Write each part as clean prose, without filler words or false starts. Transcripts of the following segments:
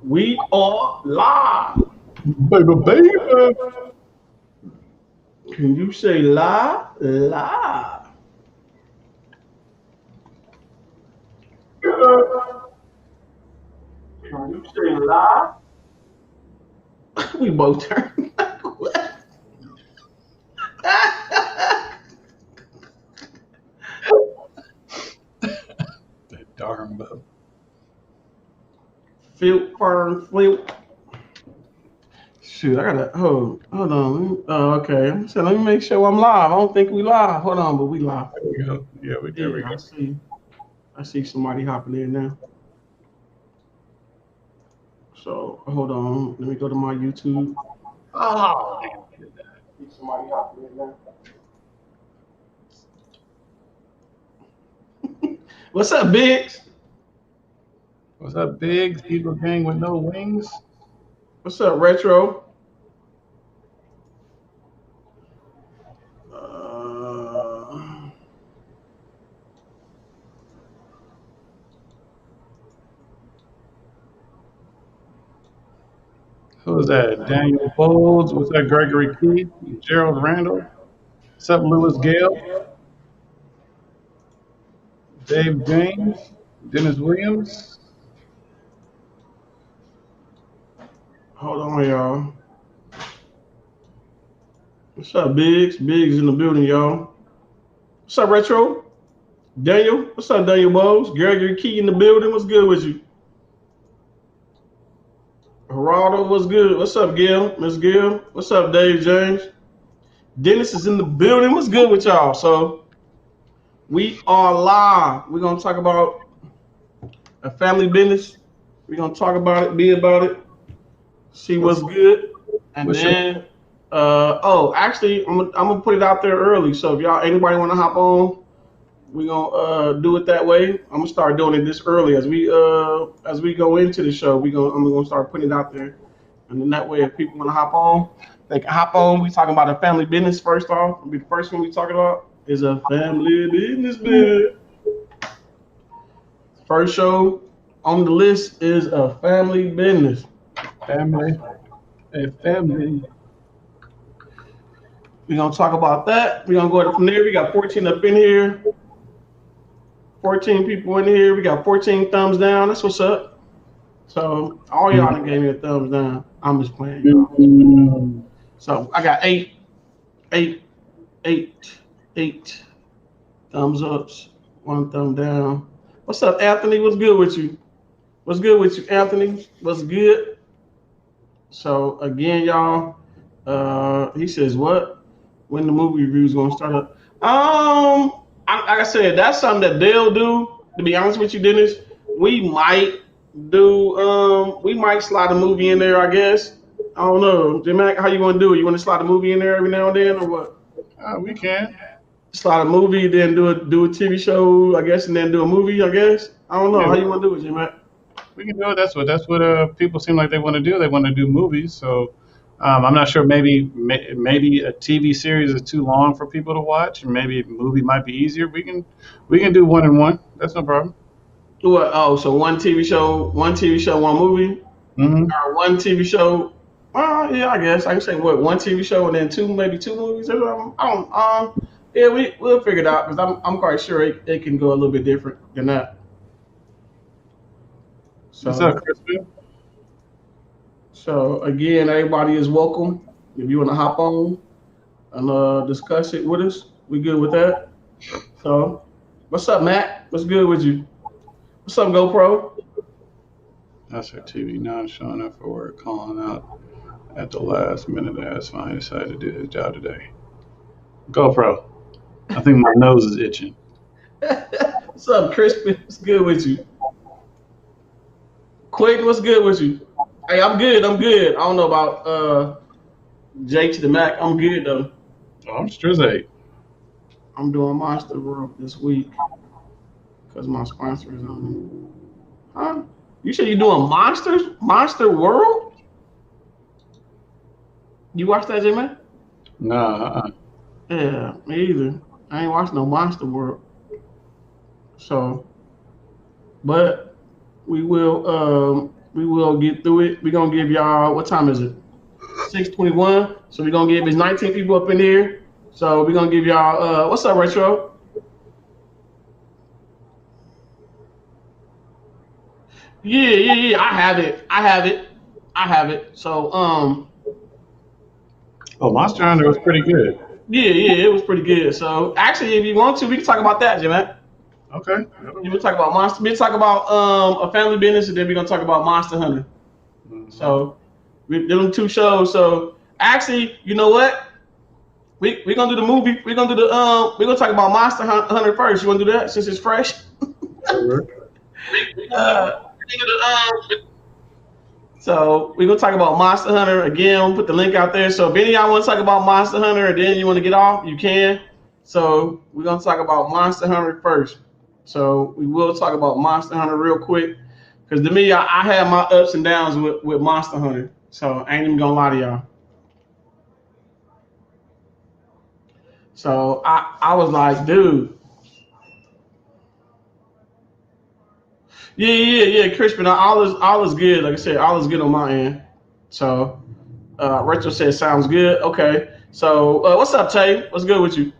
We are live. Baby, baby. Can you say live? Live. Can you say live? We both turned. That darn boat. Flip. Shoot, I gotta hold on. Okay. So let me make sure I'm live. I don't think we live. Hold on, but we live. There we go. Yeah, there we go. I see somebody hopping in now. So hold on. Let me go to my YouTube. Oh, I see somebody hopping in now. What's up, Biggs? what's up, Biggs? Eagle gang with no wings. What's up, Retro? Who is that? Daniel Bowles. What's that? Gregory Key. Gerald Randall. What's up, Lewis Gale? Dave James. Dennis Williams. Hold on, y'all. What's up, Biggs? Biggs in the building, y'all. What's up, Retro? Daniel? What's up, Daniel Bowles? Gregory Key in the building. What's good with you? Geraldo, what's good? What's up, Gil? Miss Gil? What's up, Dave James? Dennis is in the building. What's good with y'all? So we are live. We're gonna talk about a family business. We're gonna talk about it, be about it, see what's good, and then actually, I'm gonna put it out there early. So if anybody want to hop on, we're gonna do it that way. I'm gonna start doing it this early as we go into the show. I'm gonna start putting it out there, and then that way, if people want to hop on, they can hop on. We talking about a family business first off. It'll be the first one we talking about is a family business, man. First show on the list is a family business. Family. Hey, family. We're gonna talk about that. We're gonna go from there. We got 14 up in here. 14 people in here. We got 14 thumbs down. That's what's up. So all y'all that gave me a thumbs down. I'm just playing, y'all. So I got eight thumbs ups, one thumb down. What's up, Anthony? What's good with you? What's good with you, Anthony? What's good? So again, y'all, he says what? When the movie reviews gonna start up? Like I said, that's something that they'll do. To be honest with you, Dennis, we might slide a movie in there. I guess. I don't know, J-Mac, how you want to do it? You want to slide a movie in there every now and then, or what? We can. Slide a movie, then do a TV show, I guess, and then do a movie, I guess. I don't know. How you want to do it, J-Mac? We can do it. That's what people seem like they want to do. They want to do movies. So I'm not sure. Maybe a TV series is too long for people to watch, and maybe a movie might be easier. We can do one and one. That's no problem. What? Oh, so one TV show, one movie, or one TV show. Yeah, I guess I can say one TV show and then maybe two movies. I don't. Yeah, we'll figure it out because I'm quite sure it can go a little bit different than that. So, what's up, Crispin? So again, everybody is welcome. If you want to hop on and discuss it with us, we good with that. So, what's up, Matt? What's good with you? What's up, GoPro? That's our TV not showing up for work, calling out at the last minute. That's fine. He decided to do his job today. GoPro. I think my nose is itching. What's up, Crispin? What's good with you? Quinn, what's good with you? Hey, I'm good. I don't know about Jake to the Mac. I'm good though. Oh, I'm Strizate. I'm doing Monster World this week because my sponsor is on it. Huh? You said you're doing Monster World? You watch that, J-Man? Nah. Yeah, me either. I ain't watched no Monster World. So, but we will We will get through it. We're gonna give y'all, what time is it? 6:21. So we're gonna give it's 19 people up in here. So we're gonna give y'all what's up, Retro? Yeah. I have it. So Oh, Monster Hunter was pretty good. yeah, it was pretty good. So actually, if you want to, we can talk about that, Jim. Okay. We'll talk about monster. We'll talk about a family business, and then we're gonna talk about Monster Hunter. So we did them two shows. So actually, you know what? We're gonna do the movie. We're gonna do the we're gonna talk about Monster Hunter first. You wanna do that since it's fresh? So we're gonna talk about Monster Hunter again. I'll put the link out there. So if any of y'all want to talk about Monster Hunter and then you want to get off, you can. So we're gonna talk about Monster Hunter first. So we will talk about Monster Hunter real quick. Because to me, I had my ups and downs with Monster Hunter. So I ain't even gonna lie to y'all. So I was like, dude. Yeah, Crispin. All is good. Like I said, all is good on my end. So Retro said sounds good. Okay. So what's up, Tay? What's good with you?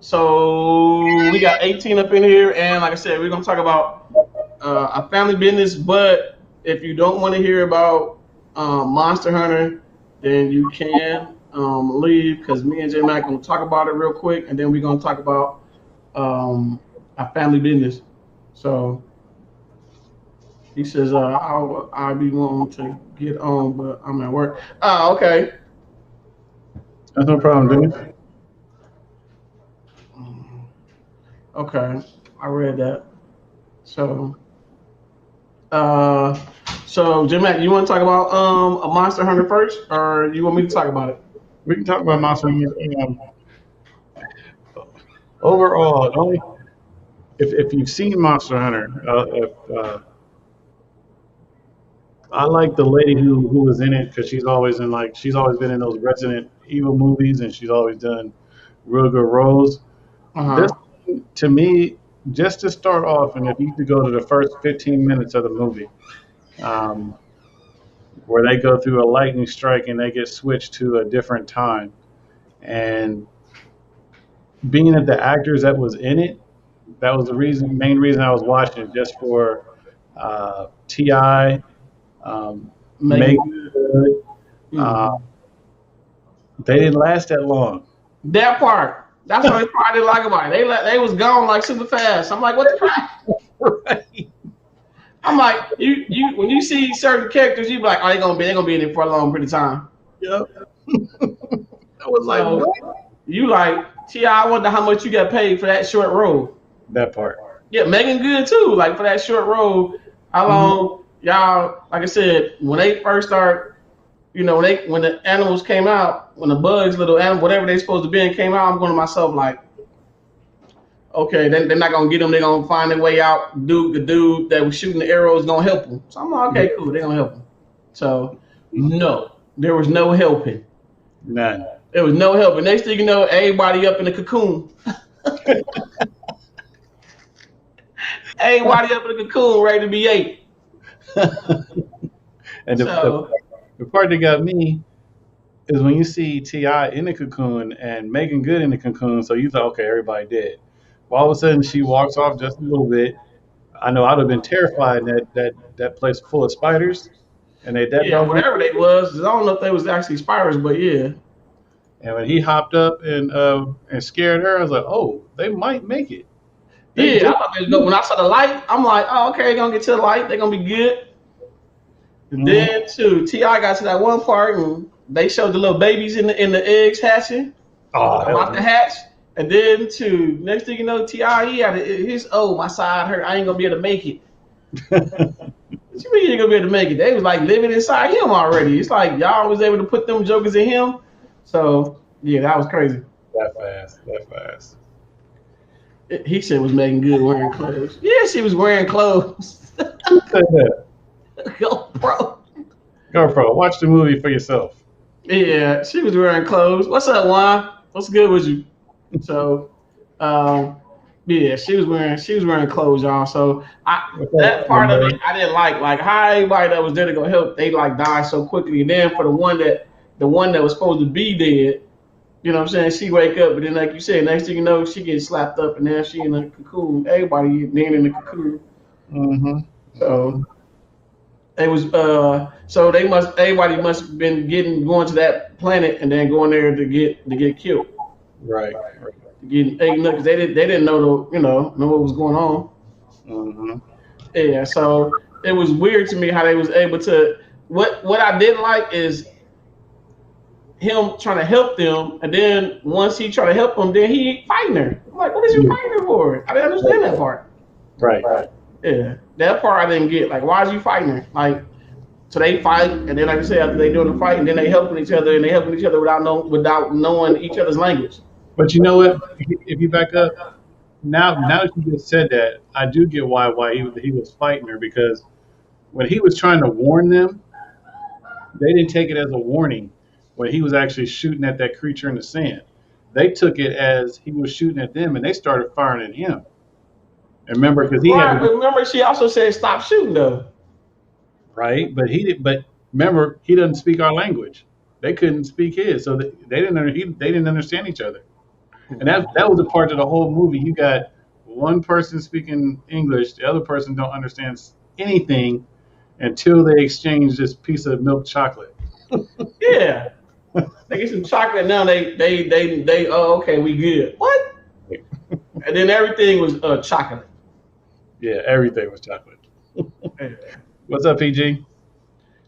So we got 18 up in here, and like I said, we're gonna talk about a family business. But if you don't want to hear about Monster Hunter, then you can leave because me and J Mac gonna talk about it real quick, and then we're gonna talk about a family business. So he says I'll be wanting to get on, but I'm at work. Okay. That's no problem, dude. Okay, I read that. So, so Jim Mac, you want to talk about a Monster Hunter first, or you want me to talk about it? We can talk about Monster Hunter. Overall, only if you've seen Monster Hunter, I like the lady who was in it because she's always been in those Resident Evil movies and she's always done real good roles. This, to me, just to start off, and if you could go to the first 15 minutes of the movie, where they go through a lightning strike and they get switched to a different time, and being that the actors that was in it, that was the main reason I was watching it, just for Ti, Megan Good. They didn't last that long. That part. That's what I didn't like about it. They was gone like super fast. I'm like, what the crap? Right. I'm like, you when you see certain characters, you be like, oh, they're gonna be in it for a long period of time. Yep. I was like, so, what? You like, Ti, I wonder how much you got paid for that short role. That part. Yeah, Megan Good too. Like for that short role, how long y'all? Like I said, when they first start, when the animals came out, when the bugs, little animal, whatever they supposed to be in, came out, I'm going to myself like, okay, they're not gonna get them. They're gonna find their way out. The dude that was shooting the arrows gonna help them. So I'm like, okay, cool. They're gonna help them. So no, there was no helping. None. There was no helping. Next thing you know, everybody up in the cocoon. Everybody up in the cocoon, ready to be ate. And the part that got me is when you see Ti in the cocoon and Megan Good in the cocoon. So you thought, okay, everybody dead. Well, all of a sudden she walks off just a little bit. I know I'd have been terrified that place full of spiders, and whatever they was. I don't know if they was actually spiders, but yeah. And when he hopped up and scared her, I was like, oh, they might make it. I thought they was when I saw the light, I'm like, oh, okay, they're gonna get to the light, they're gonna be good. And then too, Ti got to that one part and they showed the little babies in the eggs hatching. About to hatch. And then too, next thing you know, Ti he had my side hurt. I ain't gonna be able to make it. What you mean you ain't gonna be able to make it? They was like living inside him already. It's like y'all was able to put them jokers in him. So yeah, that was crazy. That fast. He said was Megan Good wearing clothes. Yeah, she was wearing clothes. GoPro, watch the movie for yourself. Yeah, she was wearing clothes. What's up, Juan? What's good with you? So, Yeah, she was wearing clothes, y'all. So What's that up, part of Amber? it I didn't like how everybody that was there to go help, they like died so quickly. And then for the one that was supposed to be dead, you know what I'm saying? She wake up, but then like you said, next thing you know, she gets slapped up, and then she in a cocoon. Everybody then in the cocoon. Mm-hmm. Mm-hmm. So it was so everybody must have been going to that planet and then going there to get killed. Right. Right. Because they didn't know know what was going on. Mm-hmm. Yeah, so it was weird to me how they was able to. What I didn't like is him trying to help them, and then once he tried to help them, then he fighting her. I'm like, what is you Yeah. fighting her for? I didn't understand that part. Right. Yeah, that part I didn't get. Like, why is you fighting her? Like, so they fight, and then like I said, after they doing the fight, and then they helping each other, and they helping each other without knowing each other's language. But you know what? If you back up now that you just said that, I do get why he was fighting her, because when he was trying to warn them, they didn't take it as a warning when he was actually shooting at that creature in the sand. They took it as he was shooting at them, and they started firing at him. And remember, because he had Right, to, but remember she also said stop shooting though. right, but he did. But remember, he doesn't speak our language. They couldn't speak his, so they didn't understand each other. And that was a part of the whole movie. You got one person speaking English, the other person don't understand anything until they exchange this piece of milk chocolate. Yeah, they get some chocolate now. They oh okay we good. What? And then everything was chocolate. Yeah, everything was chocolate. Yeah. What's up, PG?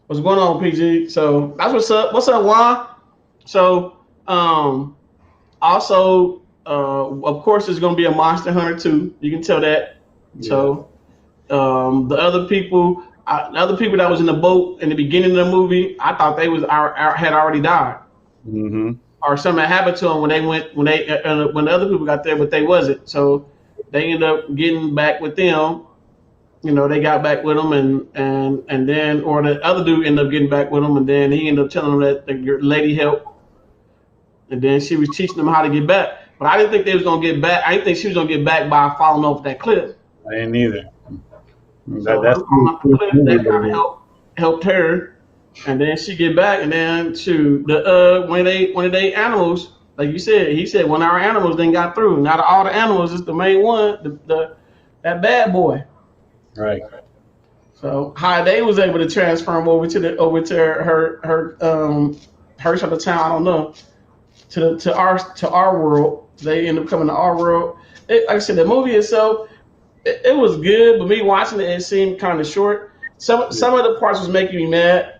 What's going on, PG? So that's what's up. What's up, Juan? So also of course there's gonna be a Monster Hunter 2. You can tell that. Yeah. So the other people that was in the boat in the beginning of the movie, I thought they had already died, Mm-hmm. or something happened to them when the other people got there, but they wasn't. So they ended up getting back with them. You know, they got back with them, and then or the other dude ended up getting back with them, and then he ended up telling them that the lady helped, and then she was teaching them how to get back. But I didn't think they was gonna get back. I didn't think she was gonna get back by falling off that cliff. I ain't either. So That's her falling off the cliff, that kind of movie. helped her, and then she get back, and then to one of they animals, like you said, he said one of our animals then got through. Not all the animals, it's the main one, that bad boy. Right. So how they was able to transfer him over to her side of town, I don't know, to our world. They end up coming to our world. Like I said, the movie itself, it was good, but me watching it, it seemed kind of short. Yeah. Some of the parts was making me mad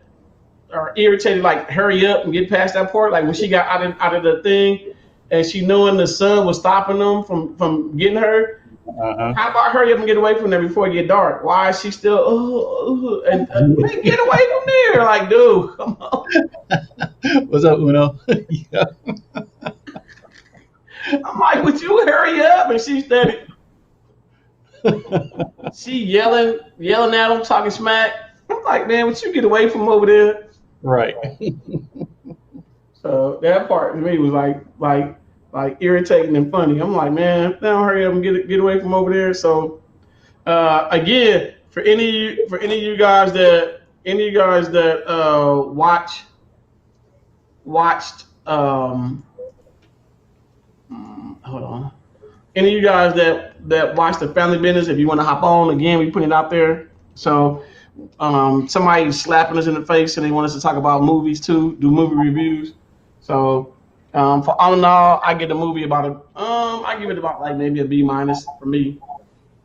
or irritated. Like hurry up and get past that part. Like when she got out of the thing, and she knowing the sun was stopping them from getting her. Uh-huh. How about hurry up and get away from there before it get dark? Why is she still and man, get away from there? Like, dude, come on. What's up, Uno? Yeah. I'm like, would you hurry up? And she's steady. She yelling at him, talking smack. I'm like, man, would you get away from over there? Right. So that part to me was like irritating and funny. I'm like, man, now hurry up and get away from over there. So again, for any of you guys that watched hold on. Any of you guys that watch the Family Business, if you want to hop on again, we put it out there. So somebody slapping us in the face and they want us to talk about movies too, do movie reviews. So for all in all, I give the movie I give it about like maybe a B minus for me.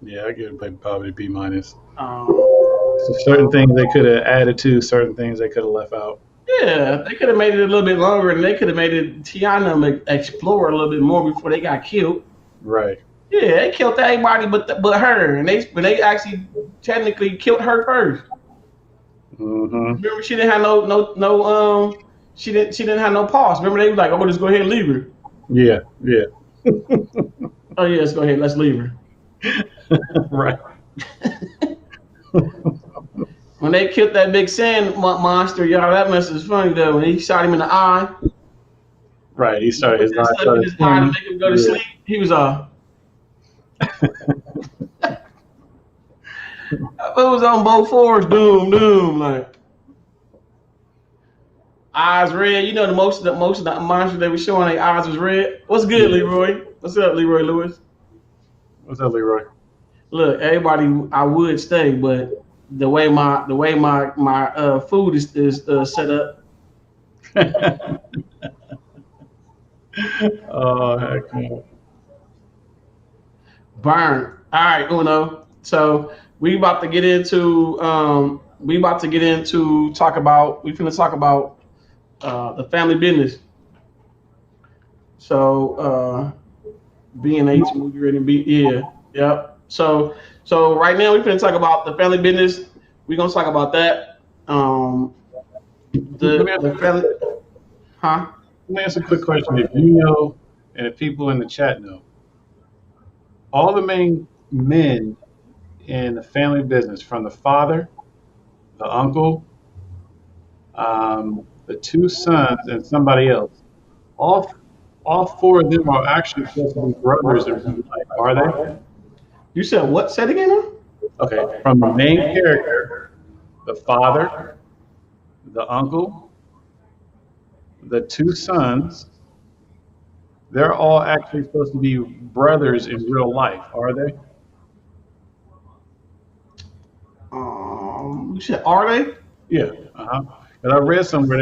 Yeah, I give it probably B minus. Um, So certain things they could have added to, certain things they could have left out. yeah, they could have made it a little bit longer, and they could have made it Tiana explore a little bit more before they got killed. Right. Yeah, they killed everybody but her, and they actually technically killed her first. Mm-hmm. Remember, she didn't have she didn't have no pause. Remember, they was like, "Oh, just go ahead and leave her." Yeah. Yeah. Oh yeah, let's go ahead, let's leave her. Right. When they killed that big sand monster, y'all, that mess is funny though. When he shot him in the eye, Right. He started put his that eye stuff in started his eye to make him go to yeah. sleep. He was It was on both fours, doom, doom, like eyes red. You know the most of the monsters they were showing, their eyes was red. What's good, Yeah. Leroy? What's up, Leroy Lewis? What's up, Leroy? Look, everybody, I would stay, but the way my food is set up, Oh, heck no. burn. All right, Uno. So we about to get into talk about we finna talk about the family business. So B&H movie ready be yeah, yep. So right now we finna talk about the family business. We're gonna talk about that. Let me ask, The family, huh? let me ask a quick question. If you know, and if people in the chat know, all the main men in the family business, from the father, the uncle, the two sons, and somebody else, all all four of them are actually supposed to be brothers in real life, are they? You said what? Say it again. Huh? Okay, from the main character, the father, the uncle, the two sons, they're all actually supposed to be brothers in real life, are they? You said are they? Yeah. Uh-huh. And I read somewhere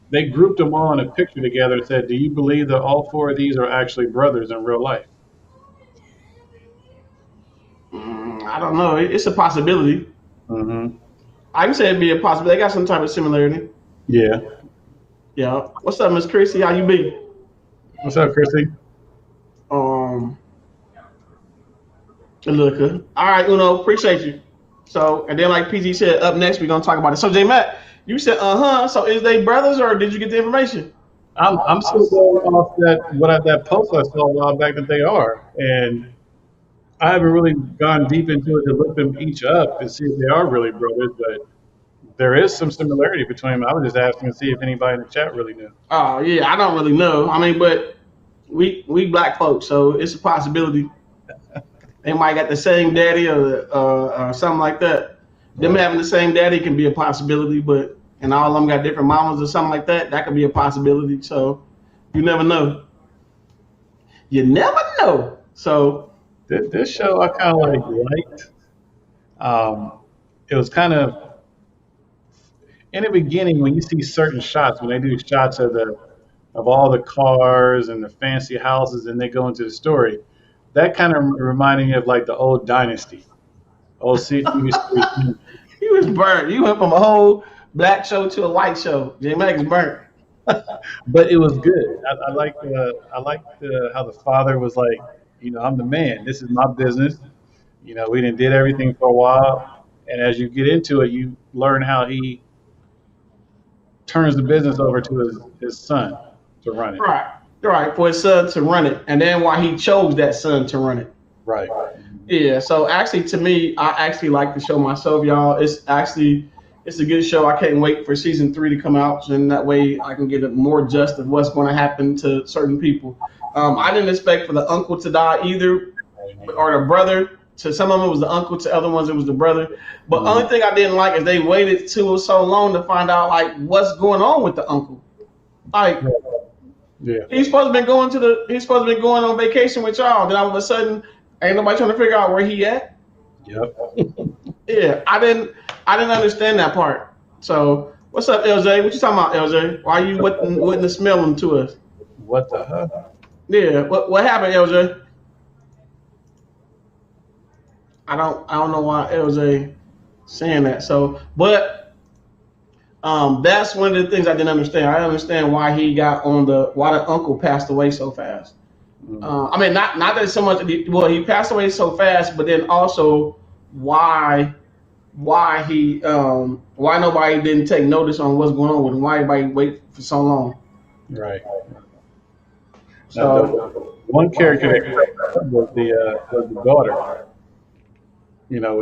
they grouped them all in a picture together and said, "Do you believe that all four of these are actually brothers in real life?" I don't know. It's a possibility. Mm-hmm. I can say it'd be a possibility. They got some type of similarity. Yeah. Yeah. What's up, Miss Chrissy? How you be? What's up, Chrissy? Um, Looker. All right, Uno. Appreciate you. So, and then like PG said, up next we're gonna talk about it. So, J Matt, you said So, is they brothers or did you get the information? I'm still going off that post I saw a while back that they are, and I haven't really gone deep into it to look them each up and see if they are really brothers, but there is some similarity between them. I was just asking to see if anybody in the chat really knew. Oh yeah, I don't really know. I mean, but we black folks, so it's a possibility. They might got the same daddy or something like that. Them Right. having the same daddy can be a possibility, but and all of them got different mamas or something like that. That could be a possibility. So you never know. You never know. So This show I kind of liked. Um, it was kind of in the beginning when you see certain shots when they do shots of all the cars and the fancy houses and they go into the story. That kind of reminded me of like the old Dynasty, old TV series. you was burnt. You went from a whole black show to a white show. J Max burnt. But it was good. I liked how the father was like, I'm the man. This is my business. We didn't did everything for a while, and as you get into it, you learn how he turns the business over to his son to run it. Right. Right. For his son to run it. And then why he chose that son to run it. Right. Yeah, so actually, to me, I actually like the show myself, y'all. It's a good show. I can't wait for season 3 to come out, and that way I can get a more just of what's going to happen to certain people. I didn't expect for the uncle to die either, or the brother. To some of them, it was the uncle. To other ones, it was the brother. But only thing I didn't like is they waited so long to find out like what's going on with the uncle. Like Yeah. he's supposed to be going on vacation with y'all. Then all of a sudden, ain't nobody trying to figure out where he at. Yep. Yeah, I didn't understand that part. So what's up, LJ? What you talking about, LJ? Why you wouldn't the smell them to us? What the hell? Yeah, what happened, LJ? I don't know why LJ saying that. So, but that's one of the things I didn't understand. I didn't understand why why the uncle passed away so fast. I mean, not that it's so much. Well, he passed away so fast, but then also why why nobody didn't take notice on what's going on with him? Why everybody wait for so long? Right. Now, the So one character that was the daughter.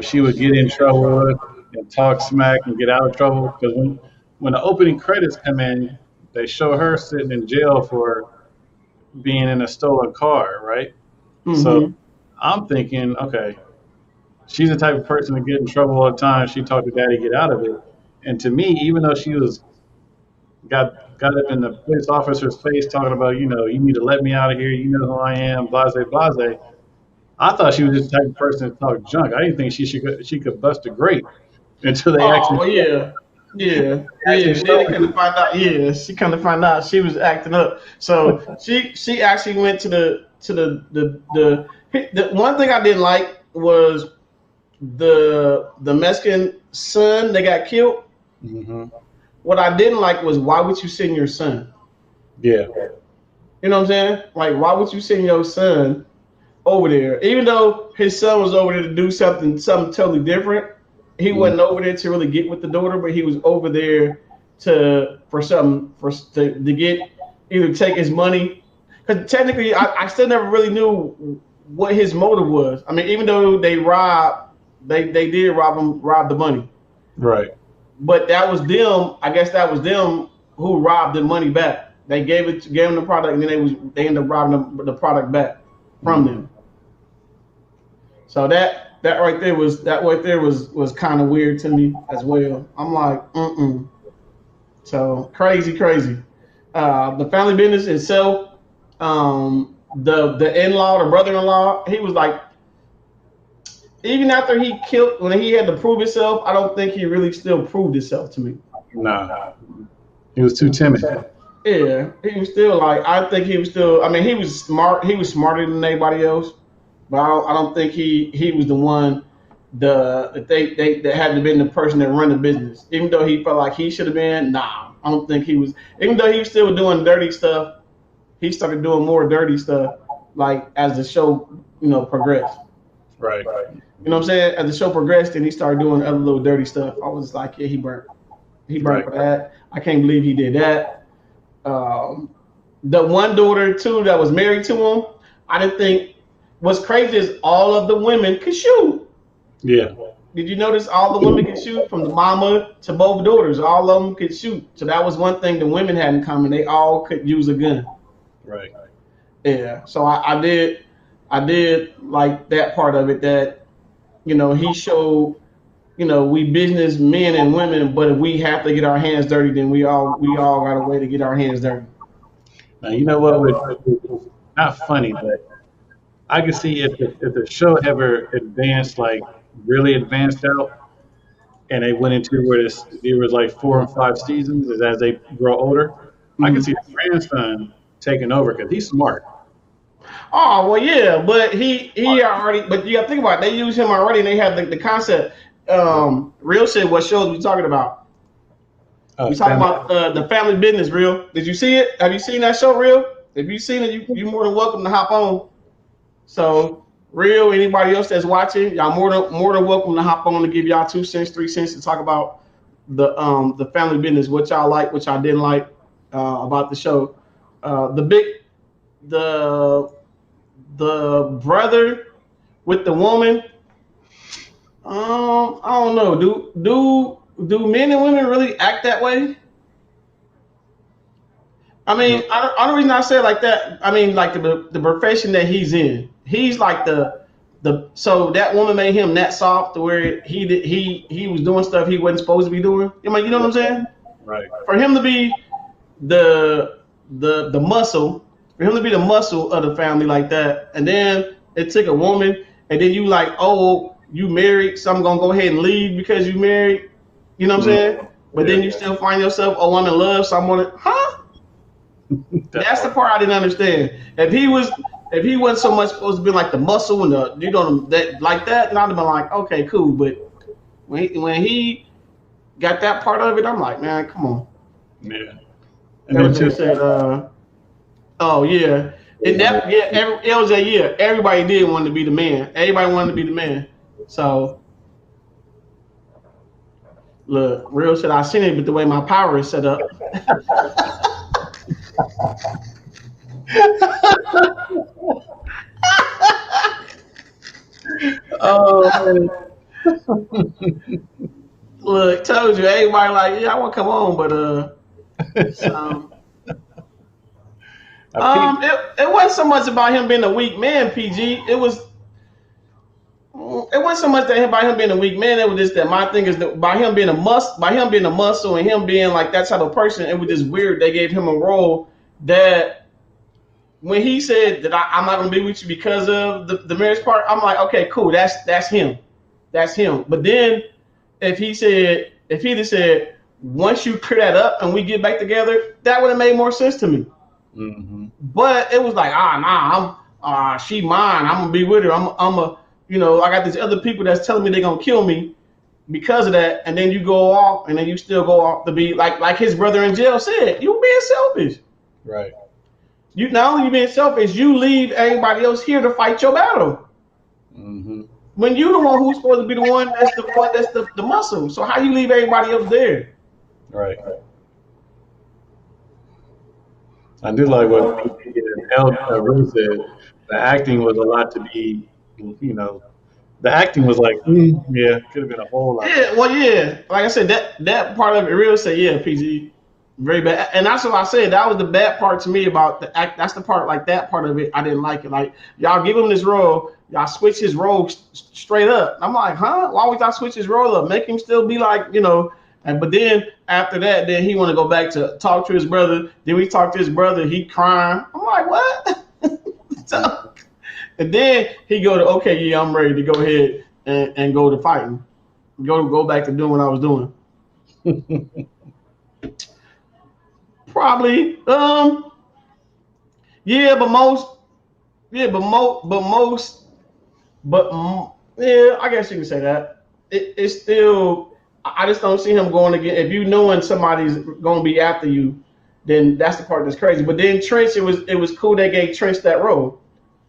She would get in trouble and talk smack and get out of trouble because when the opening credits come in, they show her sitting in jail for being in a stolen car, right? So mhm. I'm thinking, okay, she's the type of person to get in trouble all the time. She talked to daddy, get out of it. And to me, even though she was got up in the police officer's face talking about, you need to let me out of here. You know who I am, blase, blase. I thought she was just the type of person to talk junk. I didn't think she could bust a grape until they actually Oh yeah, yeah, actually yeah. Then they showed kind of me. find out. Yeah, she kind of find out she was acting up. So she actually went to the one thing I didn't like was the Mexican son that got killed. Hmm. What I didn't like was why would you send your son? Yeah, You know what I'm saying? Like why would you send your son over there? Even though his son was over there to do something totally different, he mhm, wasn't over there to really get with the daughter, but he was over there to for something to get either take his money. Because technically, I still never really knew what his motive was. I mean, even though they did rob the money, right. but that was them. I guess that was them who robbed the money back. They gave them the product, and then they ended up robbing the product back from Hmm. them. So that right there was kind of weird to me as well. I'm like, mm. So crazy, crazy. The family business itself, the in-law, the brother-in-law, he was like, even after he killed, when he had to prove himself, I don't think he really still proved himself to me. Nah, he was too timid. Yeah, he was still like, I think he was still. I mean, he was smart. He was smarter than anybody else. But I don't think he was the one that had to been the person that run the business. Even though he felt like he should have been, nah, I don't think he was. Even though he was still doing dirty stuff, he started doing more dirty stuff like as the show progressed. Right. You know what I'm saying? As the show progressed, and he started doing other little dirty stuff. I was like, yeah, he burnt Right. for that. I can't believe he did that. Um, the one daughter too that was married to him, I didn't think. What's crazy is all of the women could shoot. Yeah. Did you notice all the women could shoot from the mama to both daughters? All of them could shoot. So that was one thing the women had in common. They all could use a gun. Right. Yeah. So I did like that part of it that he showed we business men and women, but if we have to get our hands dirty, then we all got a way to get our hands dirty. Now you know what would not funny, but I could see if the show ever advanced, like really advanced out, and they went into where there was like 4 and 5 seasons as they grow older. I could Mhm. see the grandson taking over because he's smart. Oh well, yeah, but he already. But you got to think about it. They use him already, and they have the concept. Real shit. What shows we talking about? We talking Family. about the family business. Real. Did you see it? Have you seen that show? Real. If you seen it, you more than welcome to hop on. So real. Anybody else that's watching, y'all more than welcome to hop on to give y'all 2 cents, 3 cents to talk about the family business. What y'all like, what y'all didn't like about the show. The big the the brother with the woman. I don't know. Do men and women really act that way? I No. mean, I don't reason I say it like that. I mean, like the profession that he's in. He's like the so that woman made him that soft to where he was doing stuff he wasn't supposed to be doing. You know what I'm saying? Right. For him to be the the muscle, for him to be the muscle of the family like that, and then it took a woman, and then you like, oh, you married, so I'm gonna go ahead and leave because you married. You know what I'm Mm, saying? But yeah. then you still find yourself, oh, I'm in love, so I'm gonna, huh? That That's the part. part I didn't understand. If he wasn't so much supposed to be like the muscle and the that like that, then I'd have been like, okay, cool. But when he got that part of it, I'm like, man, come on. Yeah. And That then was they too. said, oh yeah, and that yeah, it was a year. Everybody did want to be the man. Everybody wanted to be the man. So look, real shit. I seen it, but the way my power is set up. Oh man. Look, told you, everybody like, yeah, I want to come on, but so I peeped. it wasn't so much about him being a weak man, PG. It was it wasn't so much that by him being a weak man. It was just that my thing is that by him being a muscle and him being like that type of person, it was just weird. They gave him a role that when he said that I'm not gonna be with you because of the marriage part, I'm like, okay, cool, that's him. But then if he just said once you clear that up and we get back together, that would have made more sense to me. Mm-hmm. But it was like, she mine. I'm gonna be with her. I'm a, I got these other people that's telling me they're gonna kill me because of that, and then you go off, and then you still go off to be like his brother in jail said, you being selfish. Right. You not only being selfish, you leave everybody else here to fight your battle. Mm-hmm. When you the one who's supposed to be the one that's the muscle. So how you leave everybody else there? Right. I do like what Ruth said. The acting was a lot to be, the acting was like, yeah, could have been a whole lot. Yeah, well, yeah. Like I said, that part of it, real said, yeah, PG, very bad. And that's what I said. That was the bad part to me about the act. That's the part, like that part of it, I didn't like it. Like y'all give him this role, y'all switch his role straight up. I'm like, huh? Why would y'all switch his role up? Make him still be like, but then after that, then he want to go back to talk to his brother. Then we talk to his brother. He crying. I'm like, what? So, and then he go to, okay, yeah, I'm ready to go ahead and go to fighting. Go back to doing what I was doing. Probably. Yeah, I guess you can say that. It's still. I just don't see him going again. If you knowing somebody's going to be after you, then that's the part that's crazy. But then Trench, it was cool. They gave Trench that role.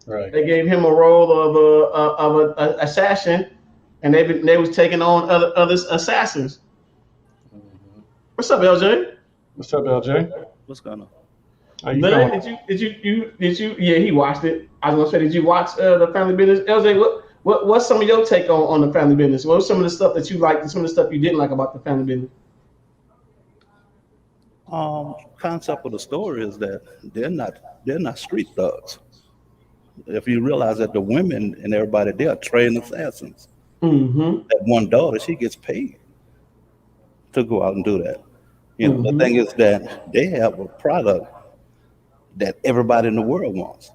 Right. They gave him a role of a assassin, and they was taking on other assassins. Mm-hmm. What's up, LJ? What's up, LJ? What's going on? How you doing? Did you? Yeah, he watched it. I was gonna say, did you watch the Family Business? LJ, what's some of your take on the Family Business? What was some of the stuff that you liked and some of the stuff you didn't like about the Family Business? Concept of the story is that they're not street thugs. If you realize that the women and everybody, they are trained assassins. Mm-hmm. That one daughter, she gets paid to go out and do that. Mm-hmm. The thing is that they have a product that everybody in the world wants.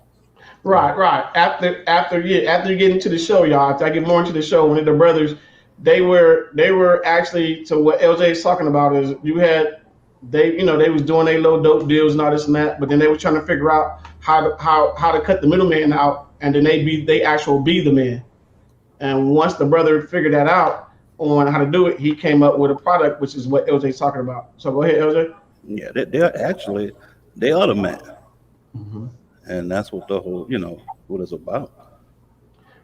Right. After you get into the show, y'all. After I get more into the show, one of the brothers, they were actually, to what LJ is talking about is they was doing their little dope deals and all this and that, but then they were trying to figure out how to cut the middleman out, and then they be the man. And once the brother figured that out on how to do it, he came up with a product, which is what LJ's talking about. So go ahead, LJ. Yeah, they are the man. Mm-hmm. And that's what the whole, what it's about.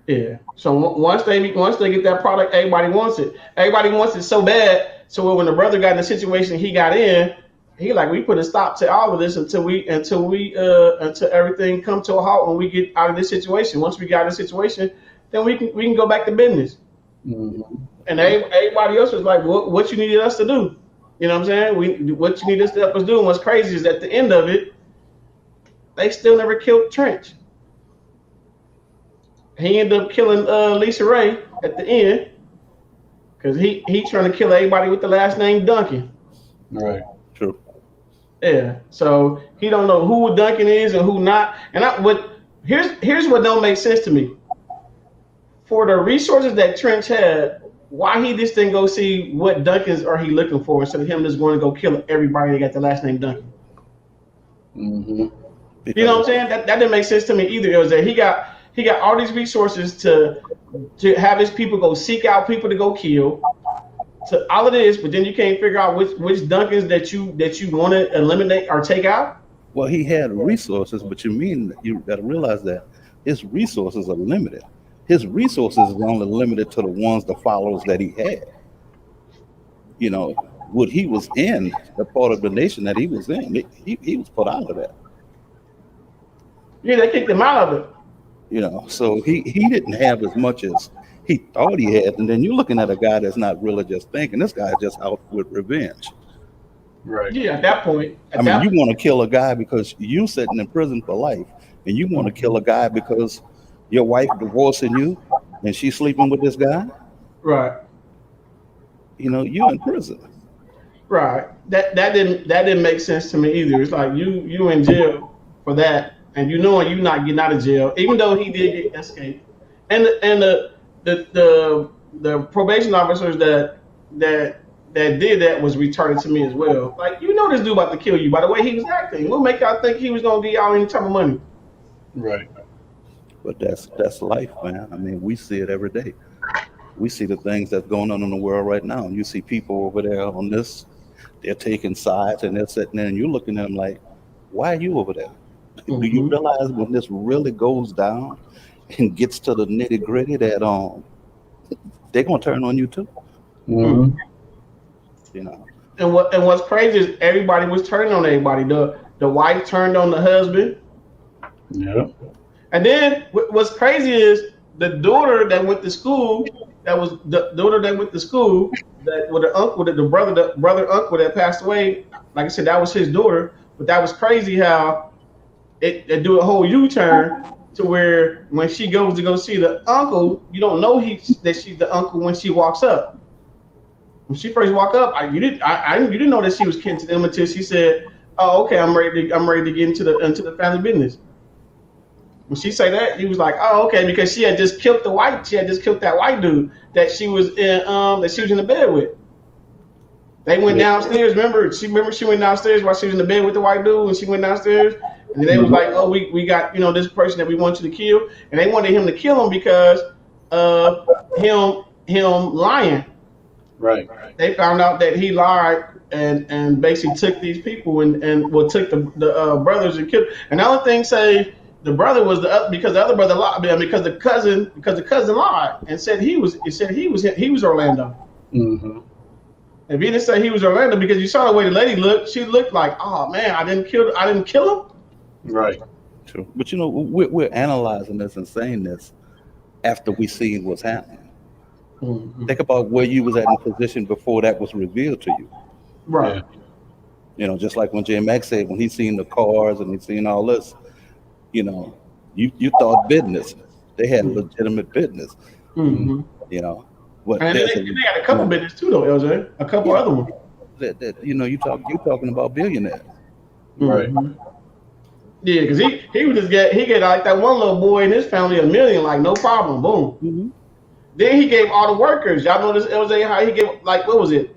Yeah. So once they get that product, everybody wants it. Everybody wants it so bad. So when the brother got in the situation he got in, he like, we put a stop to all of this until everything come to a halt and we get out of this situation. Once we get out of this situation, then we can go back to business. Mm-hmm. And everybody else was like, what you needed us to do? You know what I'm saying? What you needed us to do. And what's crazy is at the end of it, they still never killed Trench. He ended up killing Lisa Ray at the end because he trying to kill everybody with the last name Duncan. Right. True. Yeah. So he don't know who Duncan is and who not. And here's what don't make sense to me. For the resources that Trench had, why he just didn't go see what Duncans are he looking for instead of him just going to go kill everybody that got the last name Duncan. Mm-hmm. You know what I'm saying? That didn't make sense to me either. It was that he got all these resources to have his people go seek out people to go kill, to all of this, but then you can't figure out which Duncans that you want to eliminate or take out. Well, he had resources, but you got to realize that his resources are limited. His resources is only limited to the ones, the followers that he had. What he was in, the part of the nation that he was in, he was put out of that. Yeah, they kicked him out of it. So he didn't have as much as he thought he had. And then you're looking at a guy that's not really just thinking. This guy's just out with revenge. Right. Yeah, at that point. You want to kill a guy because you sitting in prison for life, and you want to kill a guy because your wife divorcing you. and she's sleeping with this guy, Right. you know, you in prison. Right. That didn't make sense to me either. It's like you in jail for that, and you knowing you not getting out of jail, even though he did get escape. And the probation officers that did that was retarded to me as well. Like, you know, this dude about to kill you by the way he was acting. What make y'all think he was gonna get y'all any type of money? Right. But that's life, man. I mean, we see it every day. We see the things that's going on in the world right now. And you see people over there on this, they're taking sides and they're sitting there and you're looking at them like, why are you over there? Mm-hmm. Do you realize when this really goes down and gets to the nitty gritty that they're gonna turn on you too? Mm-hmm. You know. And what's crazy is everybody was turning on everybody. The wife turned on the husband. Yeah. And then what's crazy is the daughter that went to school. That was the daughter that went to school. That with the uncle, the brother uncle that passed away. Like I said, that was his daughter. But that was crazy how it do a whole U-turn to where when she goes to go see the uncle, you don't know that she's the uncle when she walks up. When she first walked up, you didn't know that she was kin to them until she said, "Oh, okay, I'm ready to get into the family business." When she said that, he was like, "Oh, okay," because she had just killed that white dude that she was in the bed with. They went downstairs. Remember she went downstairs while she was in the bed with the white dude, and she went downstairs, and then they was like, "Oh, we got this person that we want you to kill," and they wanted him to kill him because of him lying. Right. They found out that he lied and basically took these people and took the brothers and killed. And the other thing say the brother was because the other brother lied, because the cousin lied and said he was Orlando. Mm-hmm. If he didn't say he was Orlando, because you saw the way the lady looked, she looked like, oh man, I didn't kill him. Right. True. But you know, we're analyzing this and saying this after we see what's happening. Mm-hmm. Think about where you was at in a position before that was revealed to you. Right. Yeah. You know, just like when J Max said when he seen the cars and he seen all this, you know, you thought business. They had legitimate business. Mm-hmm. You know. What And they had a couple business too, though, LJ. A couple other ones. That you know, you talking about billionaires. Right. Mm-hmm. Yeah, because he would just get like that one little boy in his family $1 million, like no problem, boom. Mm-hmm. Then he gave all the workers. Y'all know this, LJ, how he gave, like, what was it?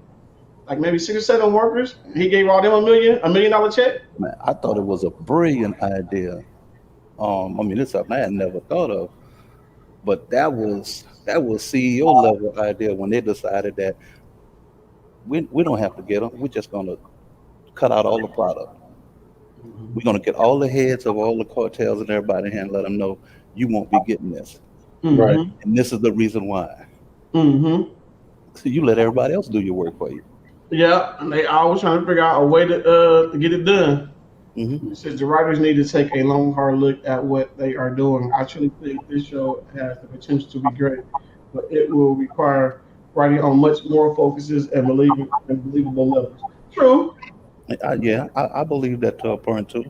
Like maybe 6 or 7 workers. He gave all them $1 million check. Man, I thought it was a brilliant idea. I mean, it's something I had never thought of. But that was CEO level idea when they decided that we don't have to get them. We're just gonna cut out all the product. Mm-hmm. We're gonna get all the heads of all the cartels and everybody here and let them know you won't be getting this. Mm-hmm. Right. And this is the reason why. Mm-hmm. So you let everybody else do your work for you. Yeah, and they always trying to figure out a way to get it done. Mm-hmm. It says the writers need to take a long, hard look at what they are doing. I truly think this show has the potential to be great, but it will require writing on much more focuses and believable levels. True. I believe that to a point too.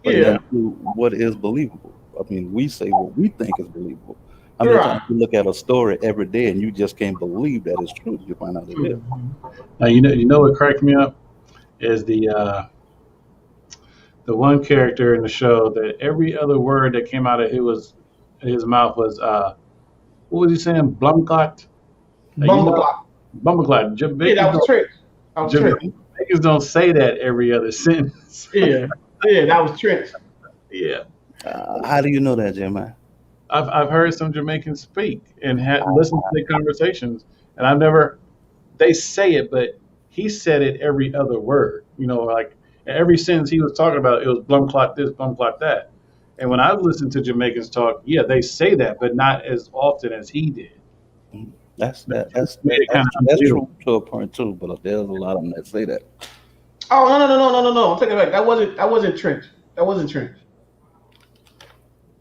But Yeah. what is believable? I mean, we say what we think is believable. I mean, Right. you look at a story every day and you just can't believe that it's true. You find out it is. Now you know what cracked me up is the one character in the show that every other word that came out of his mouth was what was he saying? Blumclot? Bumbleclot. Bumbleclot. Yeah, that was Trent. That was Trent. Niggas don't say that every other sentence. Yeah, that was Trent. Yeah. How do you know that, Jeremiah? I've heard some Jamaicans speak and listened to their conversations, and I've never. They say it, but he said it every other word. You know, like every sentence he was talking about, it was blumclot this, blumclot that. And when I listen to Jamaicans talk, yeah, they say that, but not as often as he did. That's kind of true to a point too, but there's a lot of them that say that. Oh no! I'm taking it back. That wasn't Trent. That wasn't Trent.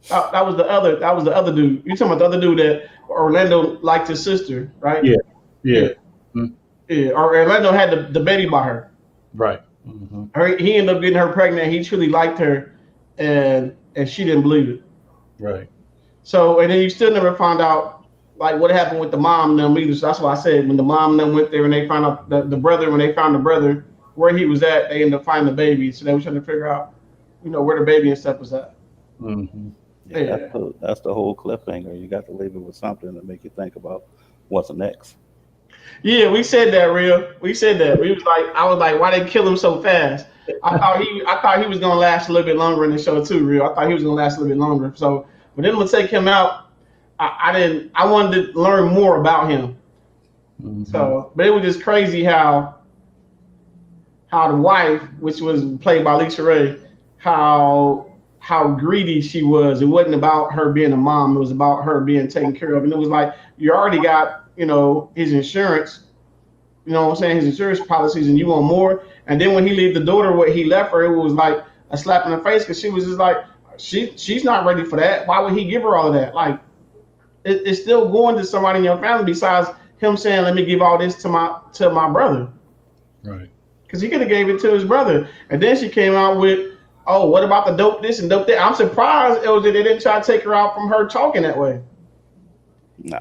That was the other dude. You talking about the other dude that Orlando liked his sister, right? Yeah. Yeah. Or Orlando had the baby by her. Right. Mm-hmm. He ended up getting her pregnant. He truly liked her, and she didn't believe it. Right. So, and then you still never found out like what happened with the mom and them either. So that's why I said when the mom and them went there and they found out the brother, when they found the brother where he was at, they ended up finding the baby. So they were trying to figure out, where the baby and stuff was at. Mm-hmm. Yeah, that's the whole cliffhanger. You got to leave it with something to make you think about what's next. Yeah, we said that, real. We said that. I was like, why they kill him so fast? I thought he was gonna last a little bit longer in the show too, real. I thought he was gonna last a little bit longer. So, but then we'll take him out. I wanted to learn more about him. Mm-hmm. So, but it was just crazy how the wife, which was played by Lisa Ray, how greedy she was. It wasn't about her being a mom. It was about her being taken care of. And it was like, you already got, his insurance, you know what I'm saying, his insurance policies, and you want more. And then when he left the daughter, what he left her, it was like a slap in the face, because she was just like, she's not ready for that. Why would he give her all of that? Like, it's still going to somebody in your family besides him saying, let me give all this to my brother. Right. Because he could have gave it to his brother. And then she came out with, oh, what about the dope this and dope that? I'm surprised it was that they didn't try to take her out from her talking that way. Nah,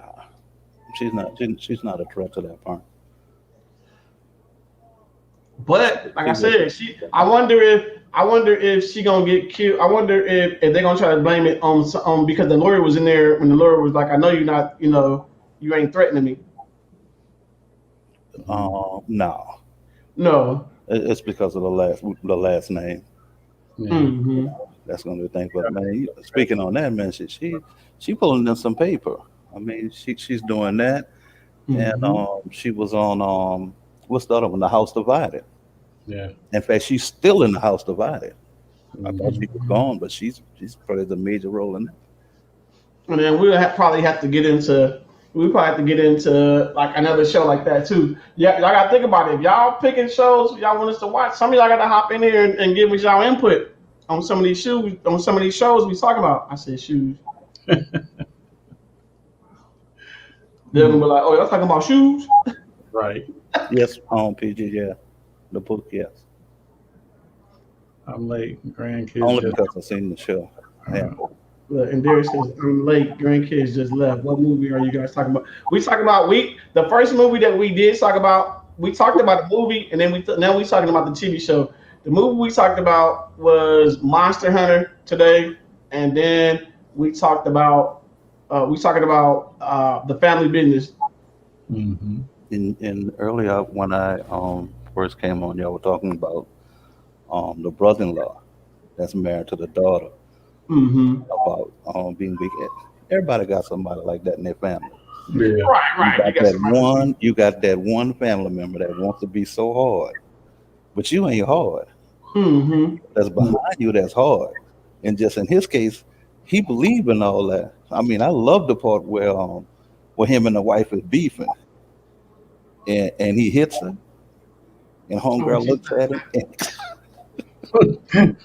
she's not a threat to that part. But like I said, I wonder if she gonna get killed. I wonder if they're gonna try to blame it on because the lawyer was in there when the lawyer was like, I know you're not, you ain't threatening me. No. No. It's because of the last name. Yeah. Mm-hmm. That's gonna be the thing. But man, speaking on that, man, she pulling in some paper. I mean, she's doing that, Mm-hmm. and she was on what's the other one? The House Divided. Yeah. In fact, she's still in the House Divided. Mm-hmm. I thought she was gone, but she's played a major role in that. And then we'll probably have to get into like another show like that too. Yeah, y'all gotta think about it. If y'all picking shows y'all want us to watch, some of y'all gotta hop in here and give us y'all input on some of these shows we talking about. I said shoes. They're gonna be like, oh, y'all talking about shoes? Right. Yes, PG, yeah. The book, yes. I'm late. Grandkids. Only because I've seen the show. Yeah. Look, and Derek says, I'm late. Grandkids just left. What movie are you guys talking about? The first movie that we did talk about. We talked about the movie, and then now we talking about the TV show. The movie we talked about was Monster Hunter today, and then we talked about The Family Business. Mm-hmm. In earlier when I first came on, y'all were talking about the brother-in-law that's married to the daughter. Mm-hmm. About being big. Everybody got somebody like that in their family. Yeah. Right. You got that one family member that wants to be so hard, but you ain't hard. Mm-hmm. That's behind you that's hard. And just in his case, he believed in all that. I mean, I love the part where him and the wife is beefing, and he hits her, and homegirl looks at him, and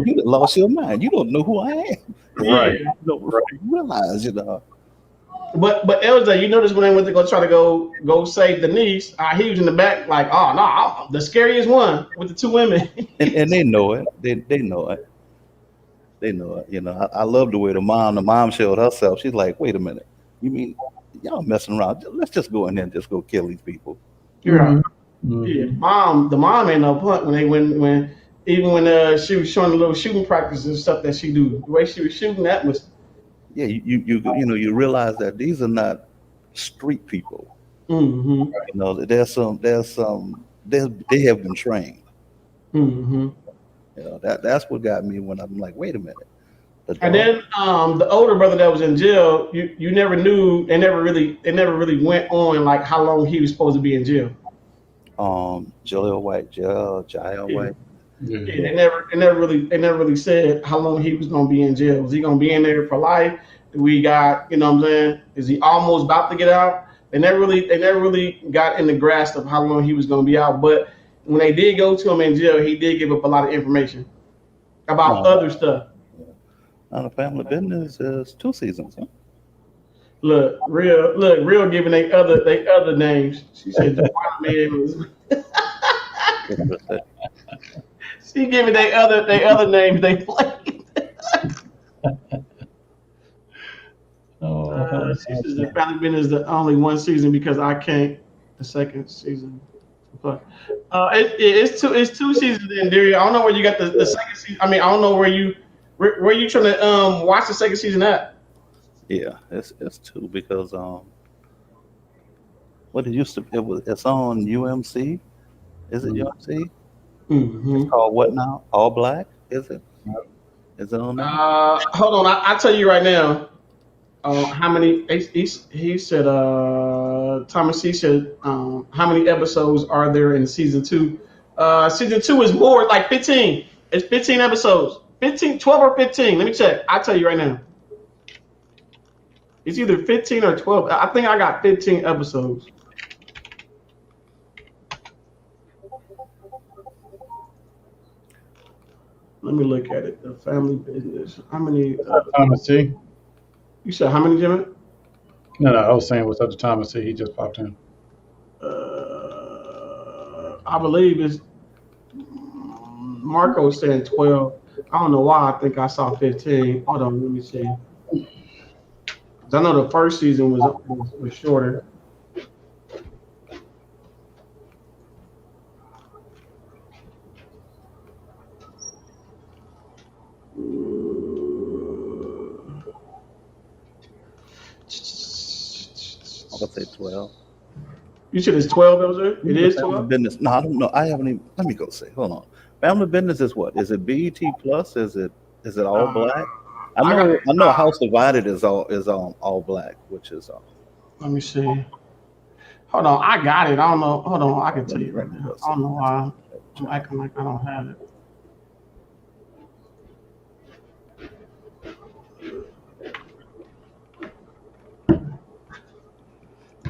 you lost your mind. You don't know who I am. Right. You don't realize, But LJ, you notice when they went to try to go save the niece, he was in the back like, oh no, I'm the scariest one with the two women. and they know it. They know it. They know it. I love the way the mom showed herself. She's like, wait a minute, you mean y'all messing around? Let's just go in there and just go kill these people. You're right. Mm-hmm. Yeah, the mom ain't no punt when she was showing the little shooting practices and stuff that she do. The way she was shooting, that was. Yeah, you realize that these are not street people. Mm-hmm. They have been trained. Mm-hmm. That's what got me when I'm like, wait a minute. And then the older brother that was in jail, you never knew. They never really went on like how long he was supposed to be in jail. Jaleel White. Yeah, they never really said how long he was gonna be in jail. Was he gonna be in there for life? We got, what I'm saying? Is he almost about to get out? They never really got in the grasp of how long he was gonna be out. But when they did go to him in jail, he did give up a lot of information about other stuff. The Family Business is 2 seasons, huh? Look, real giving they other names. She said the white man was. She giving they other names they played. the seasons of Family Business the only one season because I can't the second season. But it's two seasons in there. I don't know where you got the second season. I mean, I don't know where you trying to watch the second season at. Yeah, it's two because what it used to it's on UMC. Is it UMC? Mm-hmm. It's called what now? All Black? Is it? Is it on there? Hold on, I'll tell you right now. How many? He said. Thomas C said. How many episodes are there in season 2? Season 2 is more like 15. It's 15 episodes. 12 or 15. Let me check. I'll tell you right now. It's either 15 or 12. I think I got 15 episodes. Let me look at it. The Family Business. How many? Thomas C. You said how many, Jimmy? No, I was saying what's up to Thomas C. He just popped in. I believe it's Marco was saying 12. I don't know why I think I saw 15. Hold on, let me see. I know the first season was shorter. I would say 12. You said it's 12, LJ? It is 12? Business. No, I don't know. I haven't even. Let me go see. Hold on. Family Business is what? Is it BET Plus? Is it All Black? I know House Divided is all Black, which is Let me see. Hold on, I got it. I don't know. Hold on, I can tell you right now. I don't know why I'm acting like I don't have it.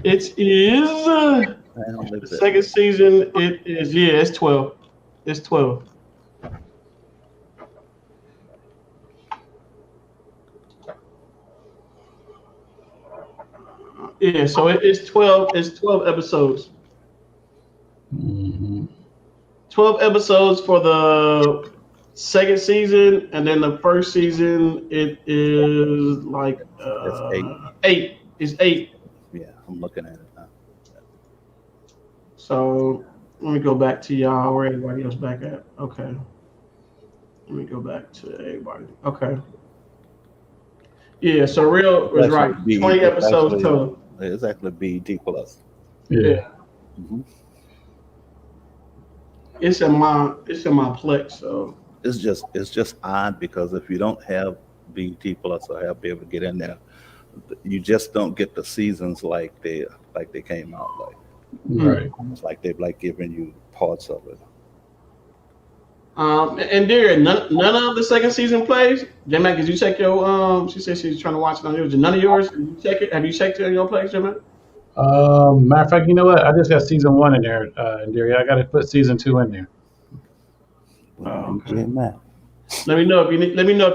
It is the second season. It is it's 12. It's 12. Yeah, so it's 12. It's 12 episodes. Mm-hmm. 12 episodes for the second season, and then the first season it is like 8. It's 8. Yeah, I'm looking at it now. So let me go back to y'all where everybody else back at. Okay. Let me go back to everybody. Okay. Yeah, so Real was right. 20 episodes total. It's actually BET Plus. Yeah. Mm-hmm. It's in my Plex, so It's just odd because if you don't have BET Plus or be able to get in there, you just don't get the seasons like they came out like. Right. It's like they've giving you parts of it. And there none of the second season plays. J-Mac, did you check your she said she's trying to watch it on yours. None of yours? Did you check it? Have you checked it on your place, J-Mac? Matter of fact, you know what? I just got season 1 in there, I got to put season 2 in there. Okay. J-Mac. Let me know if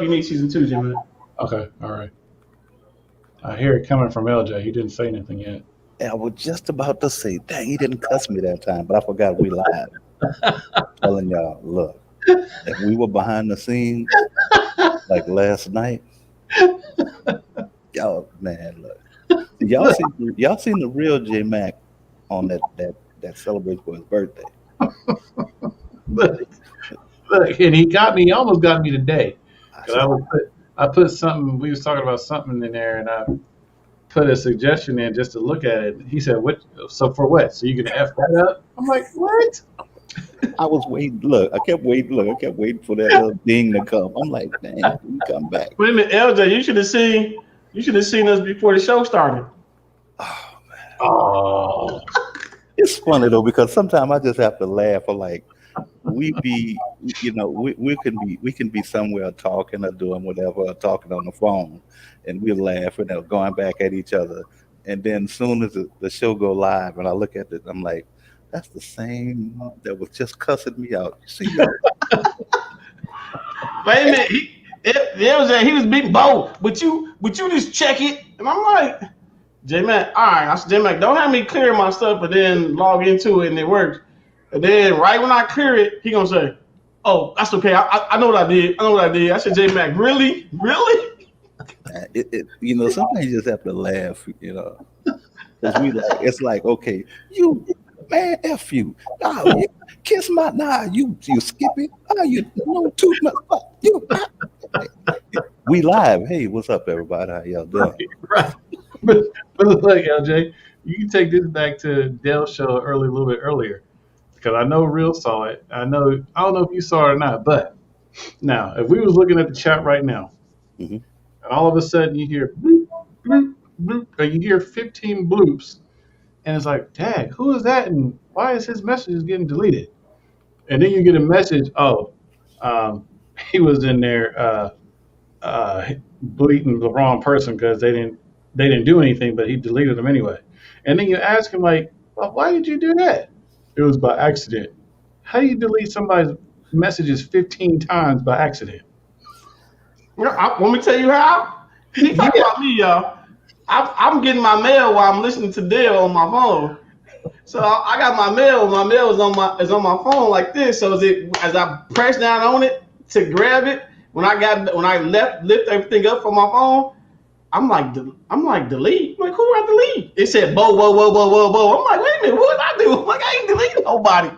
you need season 2, J-Mac. Okay, all right. I hear it coming from LJ. He didn't say anything yet. I was just about to say, dang, he didn't cuss me that time, but I forgot we live. Telling y'all, look, if we were behind the scenes like last night, y'all, man, look, y'all seen the real J Mac on that celebrates for his birthday. Look, and he almost got me today. I put something. We was talking about something in there, and I put a suggestion in just to look at it. He said, "What? So for what? So you can F that up?" I'm like, "What?" I was waiting. Look, I kept waiting for that little ding to come. I'm like, "Dang, you come back." Wait a minute, LJ, you should have seen us before the show started. Oh man. Oh, It's funny though because sometimes I just have to laugh. Or like, we can be somewhere talking or doing whatever, or talking on the phone, and we're laughing or going back at each other. And then as soon as the show go live, and I look at it, I'm like, that's the same that was just cussing me out. You see that? Wait a minute, he was being bold, but you just check it, and I'm like, J-Mac, all right. I said, J-Mac, don't have me clear my stuff, but then log into it and it works. And then right when I clear it, he gonna say, "Oh, that's okay. I know what I did. I said, J-Mac, really? You know, sometimes you just have to laugh, you know, because it's like, okay, you, man, F you. Nah, you kiss my, nah, you skippy. Ah, you no tooth, you. We live. Hey, what's up, everybody? How y'all doing? Right. But look, LJ, you can take this back to Dell's show a little bit earlier, because I know Real saw it. I don't know if you saw it or not, but now if we was looking at the chat right now, Mhm. and all of a sudden you hear bloop, bloop, bloop, or you hear 15 bloops, and it's like, dang, who is that, and why is his messages getting deleted? And then you get a message, he was in there bleating the wrong person because they didn't do anything, but he deleted them anyway. And then you ask him like, well, why did you do that? It was by accident. How do you delete somebody's messages 15 times by accident? You know, want me to tell you how? He talking about me, y'all. I'm getting my mail while I'm listening to Dale on my phone. So I got my mail. My mail is on my phone like this. So as I press down on it to grab it, when I lift everything up from my phone, I'm like delete. I'm like, who I delete? It said Bo. I'm like, wait a minute, what did I do? I'm like, I ain't deleted nobody.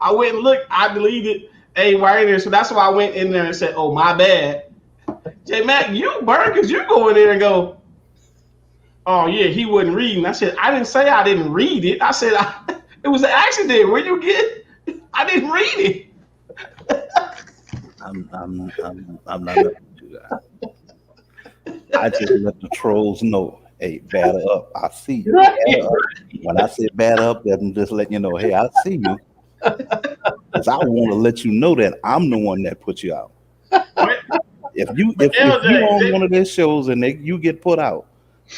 I went and looked. I deleted right in there. So that's why I went in there and said, oh, my bad. J Mac, you burn because you go in there and go, oh yeah, he wasn't reading. I said, I didn't say I didn't read it. I said it was an accident. Where you get? I didn't read it. I'm not gonna do that. I just let the trolls know, hey, batter up. I see you. Batter up. When I say batter up, I'm just letting you know, hey, I see you. Because I want to let you know that I'm the one that put you out. If you on one of their shows and you get put out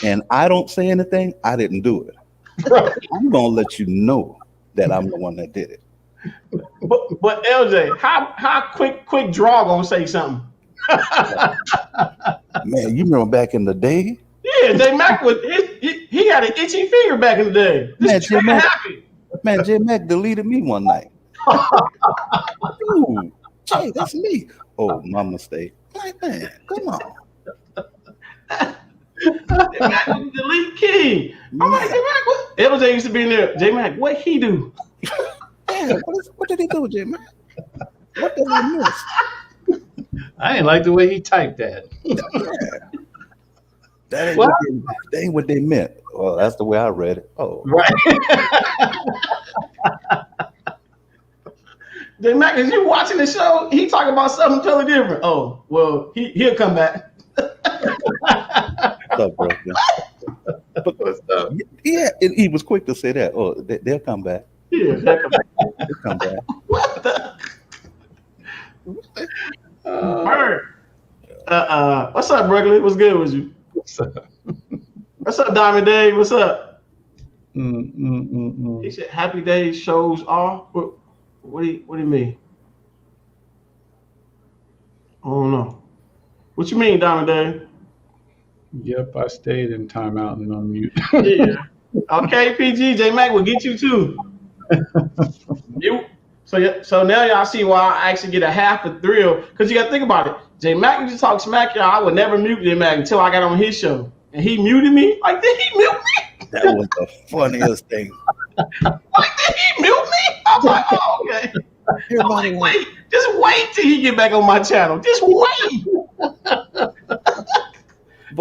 and I don't say anything, I didn't do it. Right. I'm gonna let you know that I'm the one that did it. But LJ, how quick draw gonna say something? Man, you remember back in the day? Yeah, J Mac he had an itchy finger back in the day. Man, J Mac deleted me one night. Dude, Jay, that's me. Oh, my mistake. Like, man, come on. J Mac was the delete king. I'm like, J Mac, what? LJ used to be in there. J Mac, what he do? Yeah, what did he do, J Mac? What did I miss? I didn't like the way he typed that. Yeah. That ain't what they meant. Well, that's the way I read it. Oh, right. J Mac, is you watching the show? He talking about something totally different. Oh, well, he'll come back. What's up, bro? What's up? Yeah, and he was quick to say that. Oh, they'll come back. Yeah, they'll come back. They'll come back. What the? Bird. What's up, Brooklyn? What's good with you? What's up, Diamond Dave? What's up? He said, "Happy Days shows off." What do you mean? I don't know. What you mean, Diamond Dave? Yep, I stayed in timeout and on mute. Yeah. Okay, PG, J Mac will get you too. So now y'all see why I actually get a half a thrill, because you got to think about it. J Mac used to talk smack, y'all. I would never mute J Mac until I got on his show, and he muted me. Like, did he mute me? That was the funniest thing. Like, did he mute me? I was like, oh, okay. Everybody I'm like, just wait till he get back on my channel. Just wait.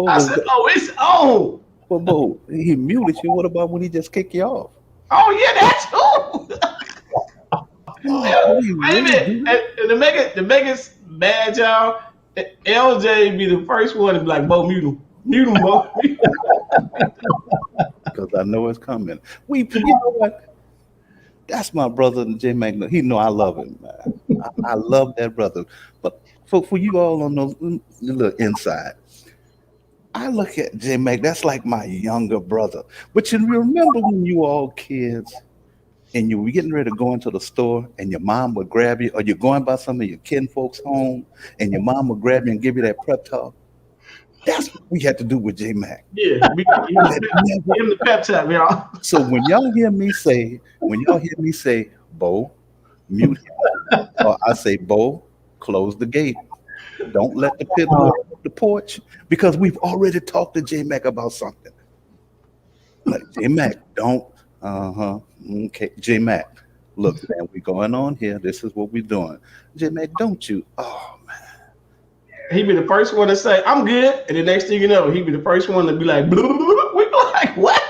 I said, oh, it's on. But Bo, he muted you. What about when he just kicked you off? Oh yeah, that's too. Wait a minute. And to make it bad, y'all, LJ be the first one to be like, Bo, mute him. Mute him, Bo. Because I know it's coming. You know what? That's my brother, J Mac. He know I love him, man. I love that brother. But for you all on those little inside, I look at J Mac, that's like my younger brother. But you remember when you all kids and you were getting ready to go into the store and your mom would grab you, or you're going by some of your kin folks' home and your mom would grab you and give you that prep talk? That's what we had to do with J Mac. Yeah, give him the pep talk, y'all. So when y'all hear me say, Bo, mute him, or I say, Bo, close the gate. Don't let the pit bull the porch because we've already talked to J Mac about something. Like, J Mac, don't. Okay, J Mac, look, man, we going on here. This is what we're doing. J Mac, don't you? Oh man. He be the first one to say, I'm good. And the next thing you know, he be the first one to be like, blah, blah, blah. We be like, what?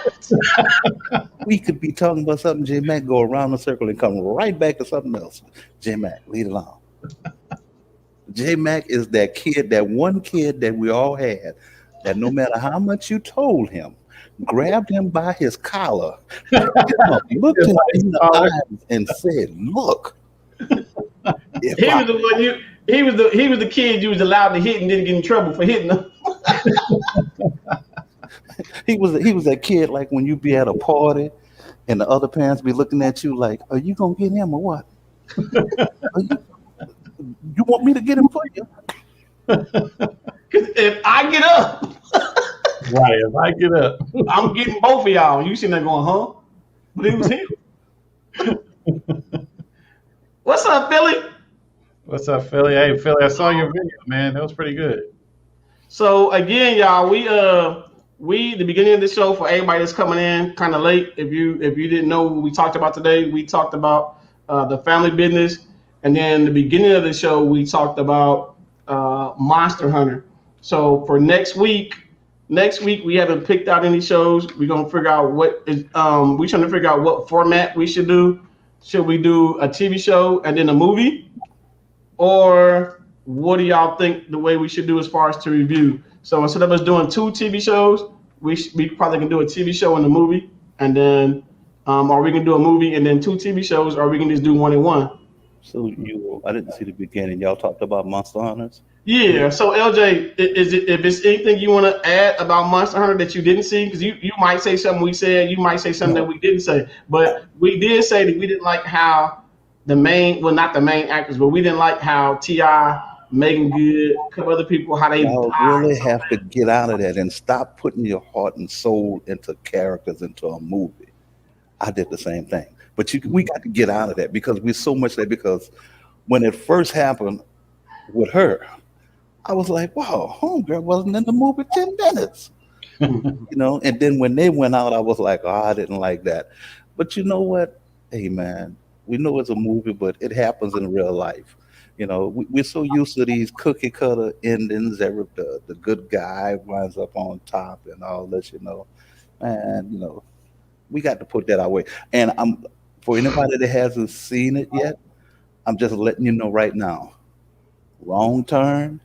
We could be talking about something, J Mac, go around the circle and come right back to something else. J Mac, leave it alone. J Mac is that kid, that one kid that we all had, that no matter how much you told him, grabbed him by his collar, looked him in the eyes and said, look. He was the one he was the kid you was allowed to hit and didn't get in trouble for hitting him. He was that kid like when you be at a party and the other parents be looking at you like, are you gonna get him or what? You want me to get him for you? Because if I get up, Right, if I get up, I'm getting both of y'all. You sitting there going, huh? But it was him. What's up, Philly? what's up, Philly? Hey, Philly, I saw your video, man. That was pretty good. So again, y'all, we the beginning of the show for everybody that's coming in kind of late. If you didn't know what we talked about today, we talked about the family business, and then the beginning of the show we talked about Monster Hunter. So for next week we haven't picked out any shows. We're gonna figure out what is we're trying to figure out what format we should do. Should we do a TV show and then a movie, or what do y'all think the way we should do as far as to review? So instead of us doing 2 TV shows, we probably can do a TV show and a movie, and then or we can do a movie and then 2 TV shows, or we can just do 1 and 1. So I didn't see the beginning. Y'all talked about Monster Hunters. Yeah. So LJ, if it's anything you want to add about Monster Hunter that you didn't see, because you might say something we said, you might say something that we didn't say, but we did say that we didn't like how not the main actors, but we didn't like how T.I., Megan Good, a couple other people, how they Y'all really have to get out of that and stop putting your heart and soul into characters into a movie. I did the same thing, but we got to get out of that because we're so much there. Because when it first happened with her, I was like, wow, homegirl wasn't in the movie 10 minutes. And then when they went out, I was like, oh, I didn't like that. But you know what? Hey, man, we know it's a movie, but it happens in real life. We're so used to these cookie cutter endings. The good guy winds up on top and all this, and, we got to put that our way. And for anybody that hasn't seen it yet, I'm just letting you know right now, Wrong Turn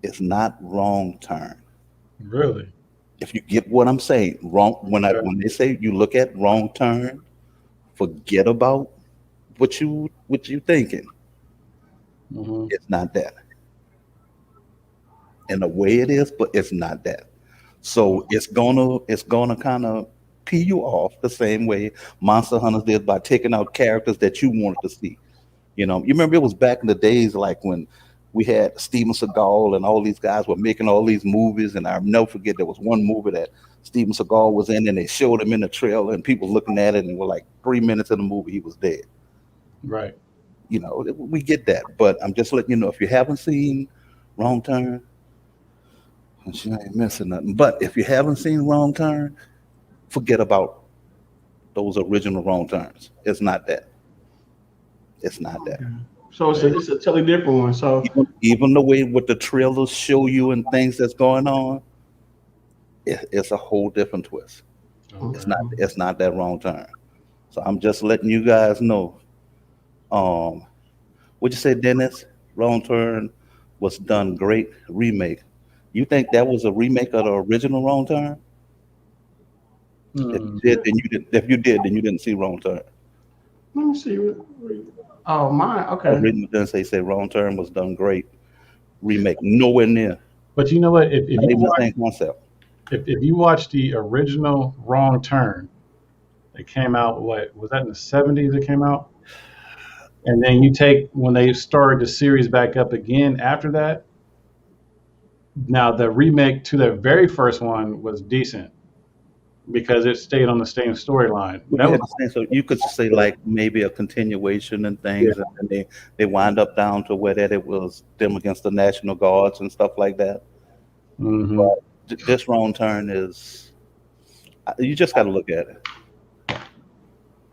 is not Wrong Turn. Really? If you get what I'm saying, when they say you look at Wrong Turn, forget about what you thinking. Mm-hmm. It's not that. In a way it is, but it's not that. So it's gonna kind of pee you off the same way Monster Hunters did by taking out characters that you wanted to see. You remember it was back in the days like when we had Steven Seagal and all these guys were making all these movies, and I'll never forget there was one movie that Steven Seagal was in, and they showed him in the trailer, and people looking at it, and were like 3 minutes in the movie he was dead. Right. We get that, but I'm just letting you know if you haven't seen Wrong Turn, you ain't missing nothing. But if you haven't seen Wrong Turn, forget about those original Wrong Turns. It's not that. It's not that. So it's a totally different one. So even the way what the trailers show you and things that's going on, it's a whole different twist. Okay. It's not that Wrong Turn. So I'm just letting you guys know. What'd you say, Dennis? Wrong Turn was done great remake. You think that was a remake of the original Wrong Turn? If you did, then you didn't see Wrong Turn. Let me see. Oh, mine. Okay. Original didn't say Wrong Turn was done great remake. Nowhere near. But you know what? If you watch the original Wrong Turn, it came out, what was that, in the 70s it came out? And then you take, when they started the series back up again after that, now the remake to the very first one was decent. because it stayed on the same storyline. But That you was had to say, so you could say like maybe a continuation and things, and then they wind up down to where that it was them against the National Guards and stuff like that. hmm But this wrong turn is you just got to look at it.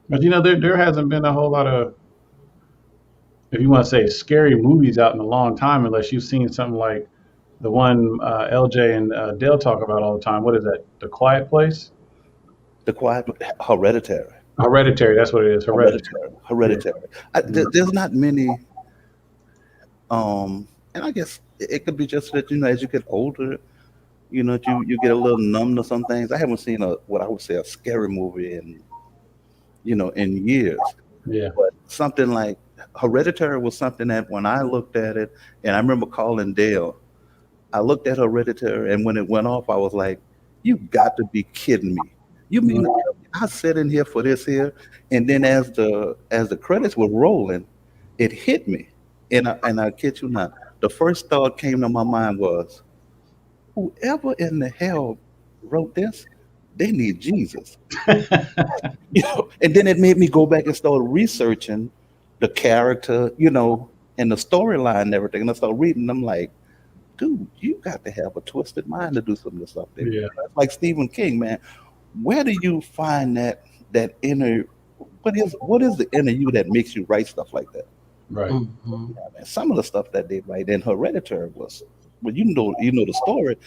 But there hasn't been a whole lot of, if you want to say, scary movies out in a long time, unless you've seen something like the one LJ and Dale talk about all the time. What is that? The Quiet Place? The Quiet, Hereditary. Hereditary. That's what it is. Hereditary. Hereditary. There's not many. And I guess it could be just that as you get older, you get a little numb to some things. I haven't seen what I would say a scary movie in years. Yeah. But something like Hereditary was something that when I looked at it, and I remember calling Dale, I looked at Hereditary, and when it went off, I was like, "You got to be kidding me! You mean I sat in here for this here?" And then as the credits were rolling, it hit me, and I kid you not, the first thought came to my mind was, "Whoever in the hell wrote this, they need Jesus." And then it made me go back and start researching the character, and the storyline and everything. And I started reading. I'm like, dude, you got to have a twisted mind to do some of this stuff. Yeah. Like Stephen King, man. Where do you find that inner? What is the inner you that makes you write stuff like that? Right. Mhm. Yeah, man. Some of the stuff that they write in Hereditary was, well, you know the story.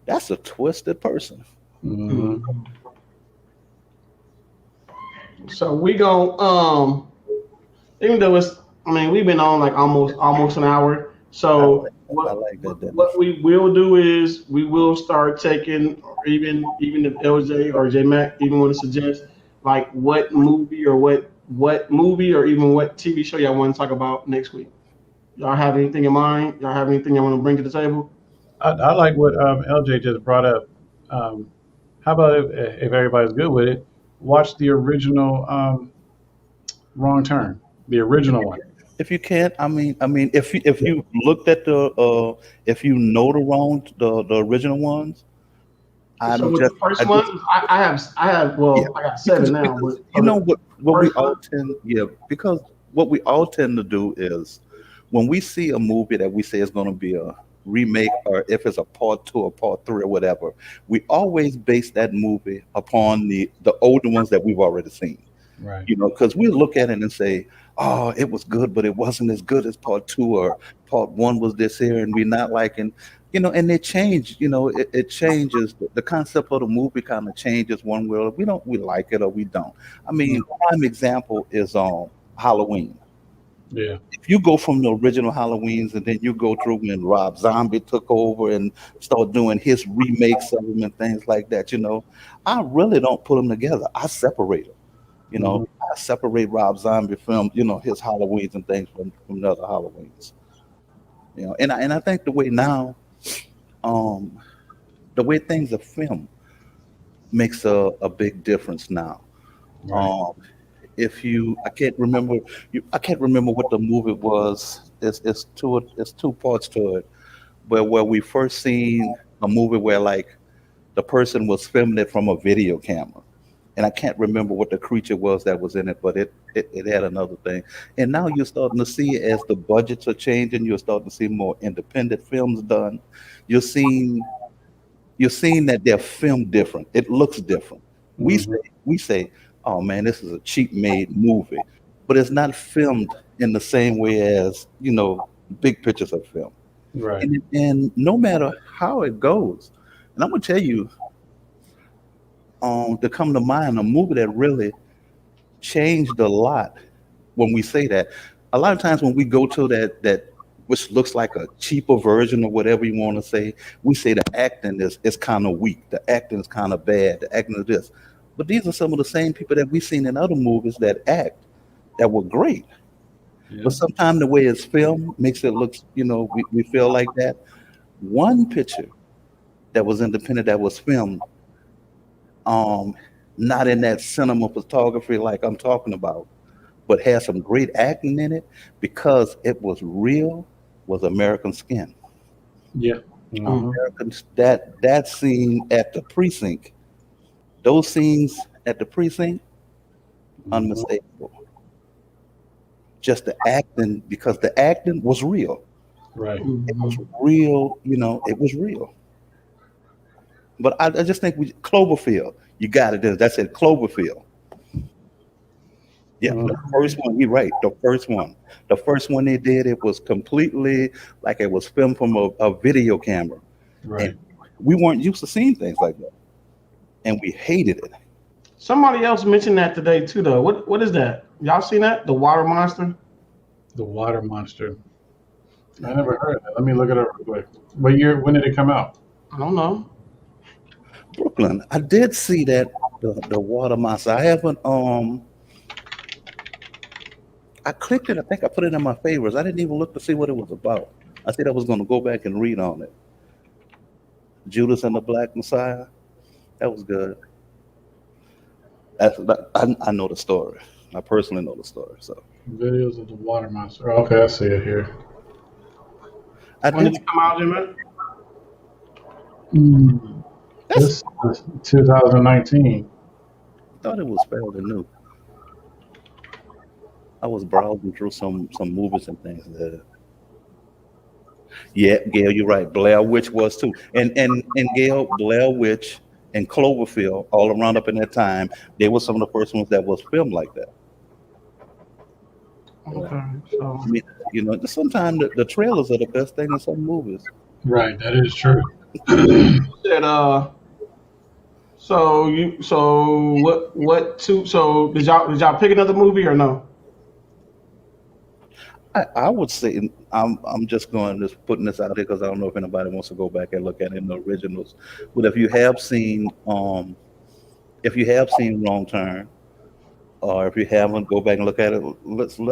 That's a twisted person. hmm So we gon' even though we've been on like almost an hour. So I like that. Dennis. what we will do is we will start taking, or even if LJ or J Mac even want to suggest like what movie or what movie or even what TV show y'all want to talk about next week. Y'all have anything in mind? Y'all have anything y'all want to bring to the table? I like what LJ just brought up. How about if everybody's good with it, watch the original Wrong Turn, the original one. If you can't, if you looked at if you know the original ones, So with the first one, I have Yeah, I got seven now, because but what we first all one? tend, because what we all tend to do is when we see a movie that we say is going to be a remake, or if it's a part 2 or part 3 or whatever, we always base that movie upon the older ones that we've already seen. Right. Because we look at it and say, "Oh, it was good, but it wasn't as good as part 2, or part 1 was this here," and we're not liking, and they change. It changes. The concept of the movie kind of changes one way. We like it or we don't. Prime example is Halloween. Yeah. If you go from the original Halloweens and then you go through when Rob Zombie took over and started doing his remakes of them and things like that, I really don't put them together. I separate them. Mhm. I separate Rob Zombie film, his Halloweens and things from the other Halloweens. And I think the way now, um, the way things are filmed makes a big difference now. Right. I can't remember, I can't remember what the movie was. It's two parts to it, where we first seen a movie where like the person was filming it from a video camera, and I can't remember what the creature was that was in it, but it had another thing. And now you're starting to see, as the budgets are changing, you're starting to see more independent films done. You're seeing you're seeing that they're filmed different. It looks different. We say Mhm. we say, "Oh man, this is a cheap made movie," but it's not filmed in the same way as big pictures are filmed. Right. And no matter how it goes, and I'm gonna tell you, to come to mind, a movie that really changed a lot. When we say that, a lot of times when we go to that which looks like a cheaper version of whatever you want to say, we say the acting is kind of weak, the acting is kind of bad, the acting is this. But these are some of the same people that we've seen in other movies that were great. Yeah. But sometimes the way it's filmed makes it look, we feel like that. One picture that was independent that was filmed, um, not in that cinema photography like I'm talking about, but had some great acting in it because it was real, was American Skin. Yeah. Mhm. Americans, that scene at the precinct, Those scenes at the precinct, unmistakable. Just the acting, because the acting was real. Right. It was real, it was real. But I just think Cloverfield, you got it. That's it, Cloverfield. Yeah, the first one, you're right. The first one they did, it was completely like it was filmed from a video camera. Right. And we weren't used to seeing things like that. And we hated it. Somebody else mentioned that today too, though. What is that? Y'all seen that? The water monster? The water monster. I never heard of that. Let me look it up real quick. What year? When did it come out? I don't know. Brooklyn. I did see that the water monster. I haven't I clicked it. I think I put it in my favorites. I didn't even look to see what it was about. I said I was going to go back and read on it. Judas and the Black Messiah. That was good. I know the story. I personally know the story. So Videos of the water monster. Oh, okay, I see it here. When did it come out, Jim? This is 2019. I thought it was fairly new. I was browsing through some movies and things there. Yeah, Gail, you're right. Blair Witch was too. And Gail, Blair Witch and Cloverfield, all around up in that time, they were some of the first ones that was filmed like that. Okay, so I mean, sometimes the trailers are the best thing in some movies. Right, that is true. said so did y'all pick another movie or no? I would say I'm just putting this out there because I don't know if anybody wants to go back and look at it in the originals. But if you have seen Wrong Turn, or if you haven't, go back and look at it.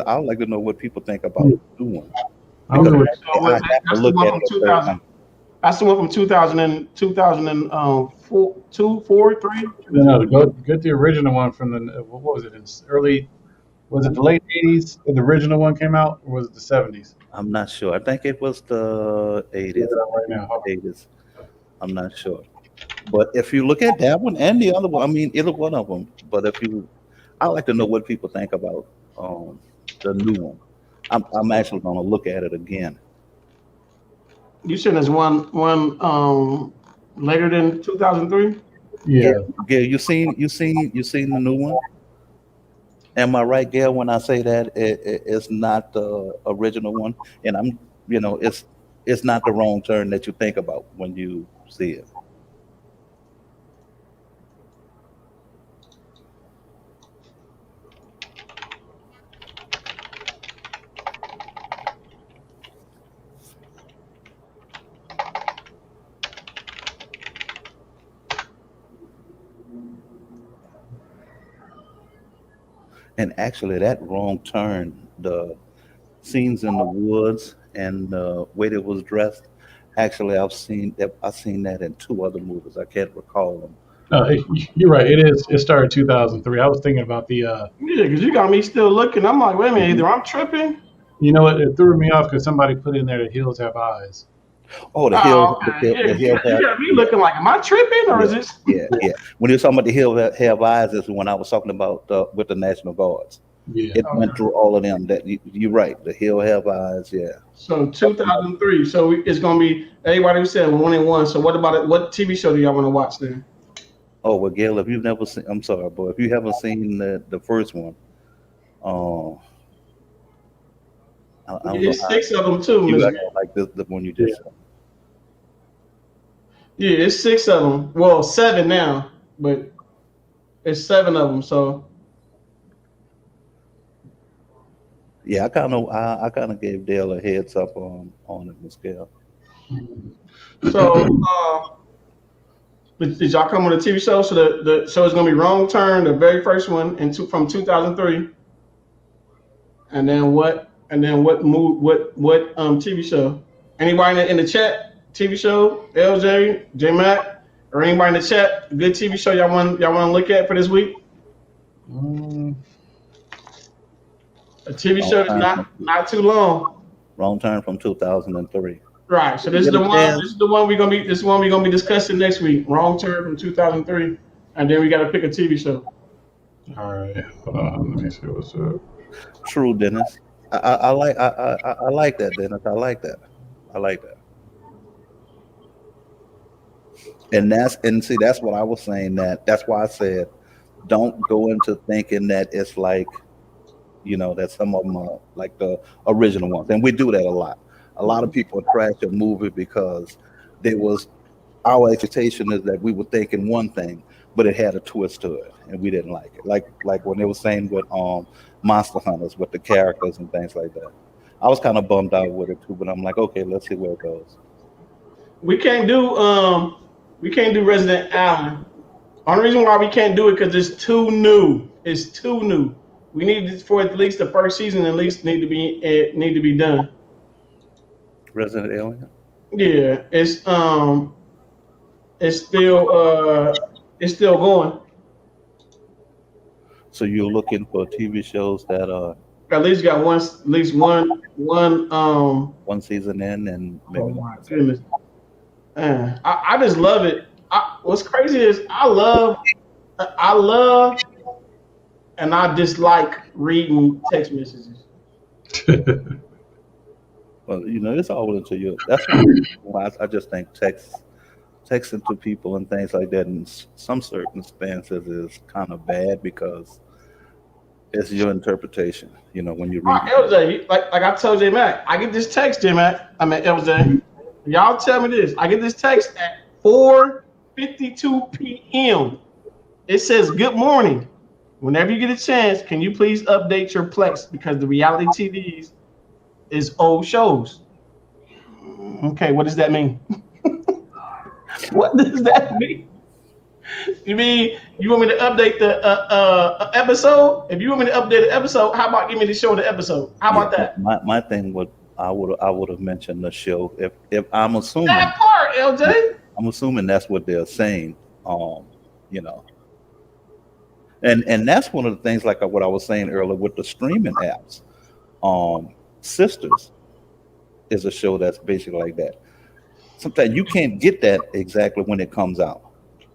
I'd like to know what people think about doing. That's the one from 2000. That's the one from 2000 and 2004, 4, 3. No, get the original one from the what was it? Was it the late 80s? The original one came out, or was it the 70s? I'm not sure. I think it was the 80s. Right now. 80s. I'm not sure. But if you look at that one and the other one, I mean, either one of them. But I like to know what people think about the new one. I'm actually going to look at it again. You said there's one later than 2003. Yeah. Gail, you seen the new one? Am I right, Gail, when I say that it's not the original one? And it's not the wrong turn that you think about when you see it. And actually, that wrong turn, the scenes in the woods and the way it was dressed, actually, I've seen that in 2 other movies. I can't recall them. No, you're right. It started 2003. I was thinking about the. Yeah, because you got me still looking. I'm like, wait a minute, either I'm tripping. You know what? It threw me off because somebody put in there the hills have eyes. Oh, the hill. Okay. You got me looking like, am I tripping or is this? Yeah. When you were talking about the hill have eyes, is when I was talking about with the National Guards. Yeah. It went through all of them. That you're right. The hill have eyes. Yeah. So 2003. So it's gonna be everybody who said 1 and 1. So what about it? What TV show do y'all want to watch then? Oh well, Gail, if you've never seen, I'm sorry, boy, if you haven't seen the first one, There's 6 of them too. You got like the one you just. Yeah, it's 6 of them. Well, 7 now, but it's 7 of them. So yeah, I kind of gave Dale a heads up on it, Miss Gail. So did y'all come on a TV show? So the show is gonna be Wrong Turn, the very first one, from 2003. And then what? And then what TV show? Anybody in the chat? TV show, LJ, J Mac, or anybody in the chat? Good TV show y'all want to look at for this week? A TV show that's not too long. Wrong Turn from 2003. Right. So this is the one we're gonna be discussing next week. Wrong Turn from 2003. and then we got to pick a TV show. All right, hold on. Let me see what's up. True, Dennis. I like that, Dennis. I like that. I like that. And see, that's what I was saying. That's why I said don't go into thinking that it's like, that some of them are like the original ones, and we do that a lot. A lot of people trash a movie because there was our expectation is that we were thinking one thing, but it had a twist to it, and we didn't like it. Like when they were saying with Monster Hunters with the characters and things like that. I was kind of bummed out with it too, but I'm like, okay, let's see where it goes. We can't do Resident Allen. Only reason why we can't do it because it's too new. It's too new. We need it for at least the first season. At least need to be done. Resident Alien. Yeah, it's still going. So you're looking for TV shows that are At least got one. one season in and maybe. Oh my goodness. I just love it. What's crazy is I love, and I dislike reading text messages. Well, it's all into you. That's why I just think texting to people and things like that in some circumstances is kind of bad because it's your interpretation. When you read. LJ, like I told J Mac, I get this text, J Mac. I mean LJ. Y'all tell me this. I get this text at 4:52 p.m. It says, "Good morning. Whenever you get a chance, can you please update your Plex because the reality TVs is old shows." Okay, what does that mean? What does that mean? You mean you want me to update the episode? If you want me to update the episode, how about give me the show the episode? How about that? My thing would I would have mentioned the show if I'm assuming That part, LJ. I'm assuming that's what they're saying. And that's one of the things like what I was saying earlier with the streaming apps. Sisters is a show that's basically like that. Sometimes you can't get that exactly when it comes out.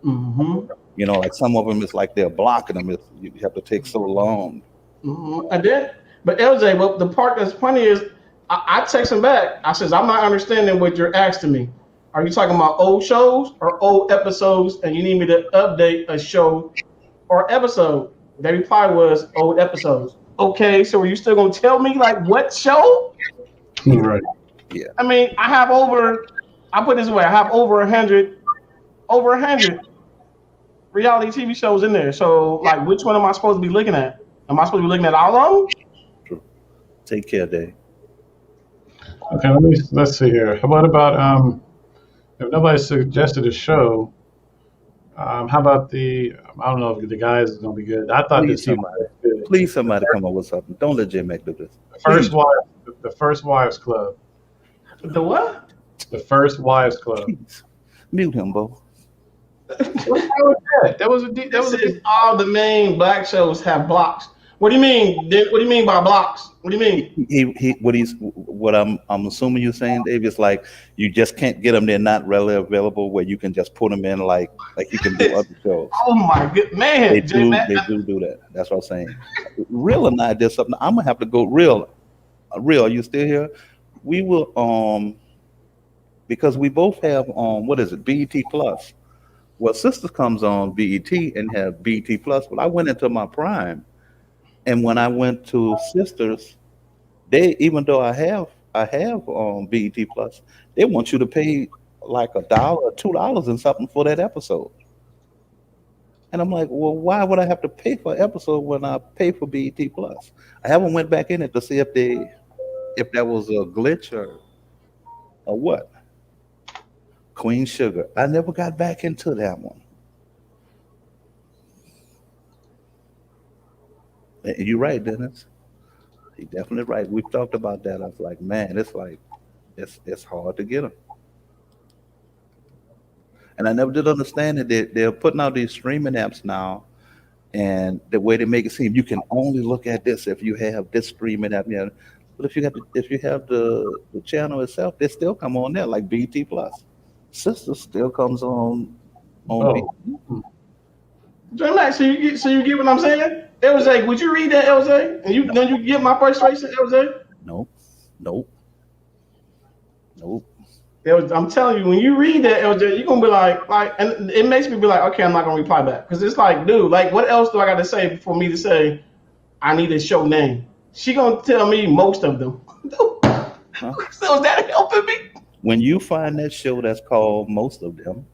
Mm-hmm. Like some of them, it's like they're blocking them. You have to take so long. Mm-hmm. I did. But LJ, well, the part that's funny is I text him back. I says, I'm not understanding what you're asking me. Are you talking about old shows or old episodes and you need me to update a show or episode? Their reply was old episodes. Okay, so are you still going to tell me like what show? Right. Yeah. I mean, I put it this way, I have over 100 reality TV shows in there. So like which one am I supposed to be looking at? Am I supposed to be looking at all of them? True. Take care, Dave. Okay, let's see here. How about if nobody suggested a show, how about I don't know if the guys is gonna be good. I thought Please somebody come up with something. Don't let J Mac do this. The First Wives Club. The what? The First Wives Club. Please. Mute him, Bo. What's wrong with that? That was all the main black shows have blocks. What do you mean? What do you mean by blocks? What do you mean? What I'm assuming you're saying, Dave, is like you just can't get them. They're not readily available where you can just put them in like you can do other shows. Oh my good man! They do that. That's what I'm saying. Real and I did something. I'm gonna have to go real. Real, are you still here? We will because we both have what is it, BET Plus. Well, Sisters comes on BET and have BET Plus. Well, I went into my Prime. And when I went to Sisters, even though I have BET Plus, they want you to pay like $1 or $2 and something for that episode. And I'm like, well, why would I have to pay for an episode when I pay for BET Plus? I haven't went back in it to see if that was a glitch or what. Queen Sugar. I never got back into that one. You're right, Dennis. You're definitely right. We've talked about that. I was like, man, it's hard to get them. And I never did understand it. They're putting out these streaming apps now, and the way they make it seem you can only look at this if you have this streaming app. Yeah, but if you have the channel itself, they still come on there like BT Plus. Sister still comes on. Oh. J Max, so you get what I'm saying? LJ, would you read that, LJ? And then you get my frustration, LJ? Nope. Nope. Nope. I'm telling you, when you read that, LJ, you're gonna be like, and it makes me be like, okay, I'm not gonna reply back because it's like, dude, like, what else do I got to say for me to say I need a show name? She gonna tell me most of them. Huh? So is that helping me? When you find that show that's called Most of Them,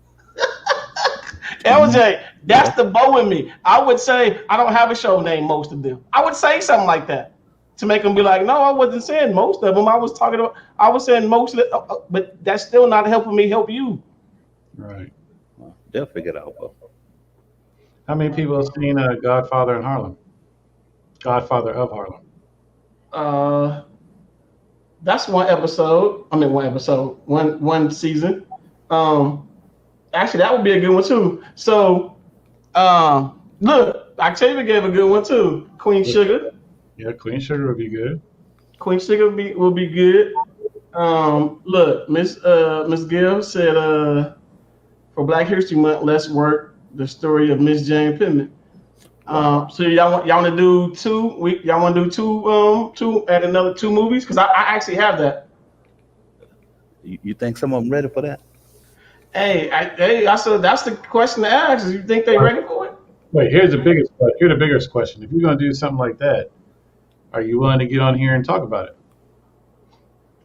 LJ, that's the bow in me. I would say I don't have a show name, most of them. I would say something like that to make them be like, no, I wasn't saying most of them. I was saying most of them, but that's still not helping me help you. Right. they'll figure it out. Though. How many people have seen Godfather in Harlem? Godfather of Harlem. That's one episode. I mean, one season. Actually, that would be a good one too. So, look, Octavia gave a good one too. Queen Sugar. Yeah, Queen Sugar would be good. Queen Sugar will be good. Look, Miss Gill said, for Black History Month, let's work the story of Miss Jane Pittman. So y'all want to do two? Y'all want to do two at another two movies? Because I actually have that. You think some of them ready for that? Hey, I said that's the question to ask. Is you think they ready for it? Wait, here's the biggest question. If you're gonna do something like that, are you willing to get on here and talk about it?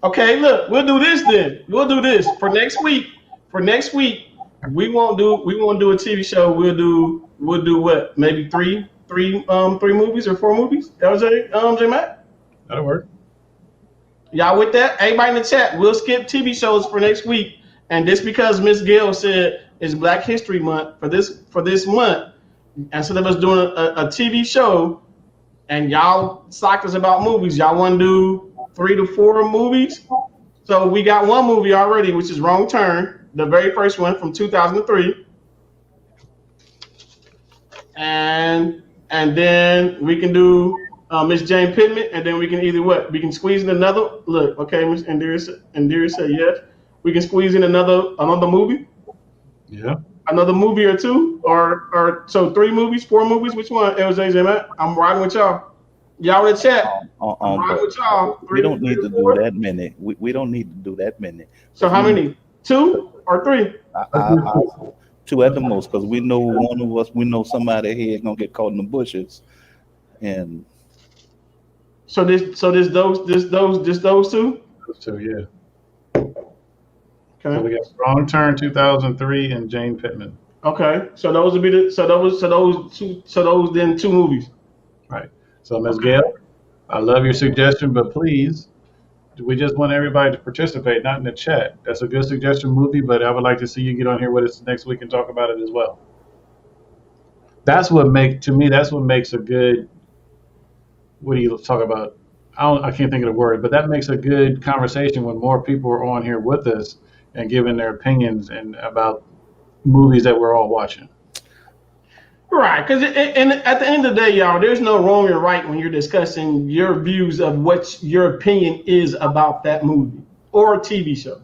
Okay, look, we'll do this then. We'll do this for next week. For next week, we won't do a TV show. We'll do what? Maybe three movies or four movies. LJ, J Matt. That'll work. Y'all with that? Everybody in the chat. We'll skip TV shows for next week. And just because Miss Gill said it's Black History Month for this month, instead of us doing a TV show, and y'all psyched us about movies, y'all want to do 3 to 4 movies? So we got one movie already, which is Wrong Turn, the very first one from 2003, and then we can do Miss Jane Pittman, and then we can either what? We can squeeze in another. Look, okay, Miss Indira said yes. We can squeeze in another movie. Yeah. Another movie or two, or so 3 movies, 4 movies. Which one? LJ, Matt? I'm riding with y'all. Y'all in the chat. I'm riding with y'all. We don't need to do that many. We don't need to do that many. So how many? 2 or 3? 2 at the most, because we know one of us. We know somebody here is gonna get caught in the bushes, and so those 2. Those 2, yeah. Okay. So we got Wrong Turn 2003 and Jane Pittman. Okay. So those would be those then 2 movies. Right. So Ms. Gail, I love your suggestion, but please, we just want everybody to participate, not in the chat. That's a good suggestion movie, but I would like to see you get on here with us next week and talk about it as well. That's what makes a good. What do you talk about? I can't think of the word, but that makes a good conversation when more people are on here with us and giving their opinions and about movies that we're all watching. Right, because and at the end of the day, y'all, there's no wrong or right when you're discussing your views of what your opinion is about that movie or a TV show.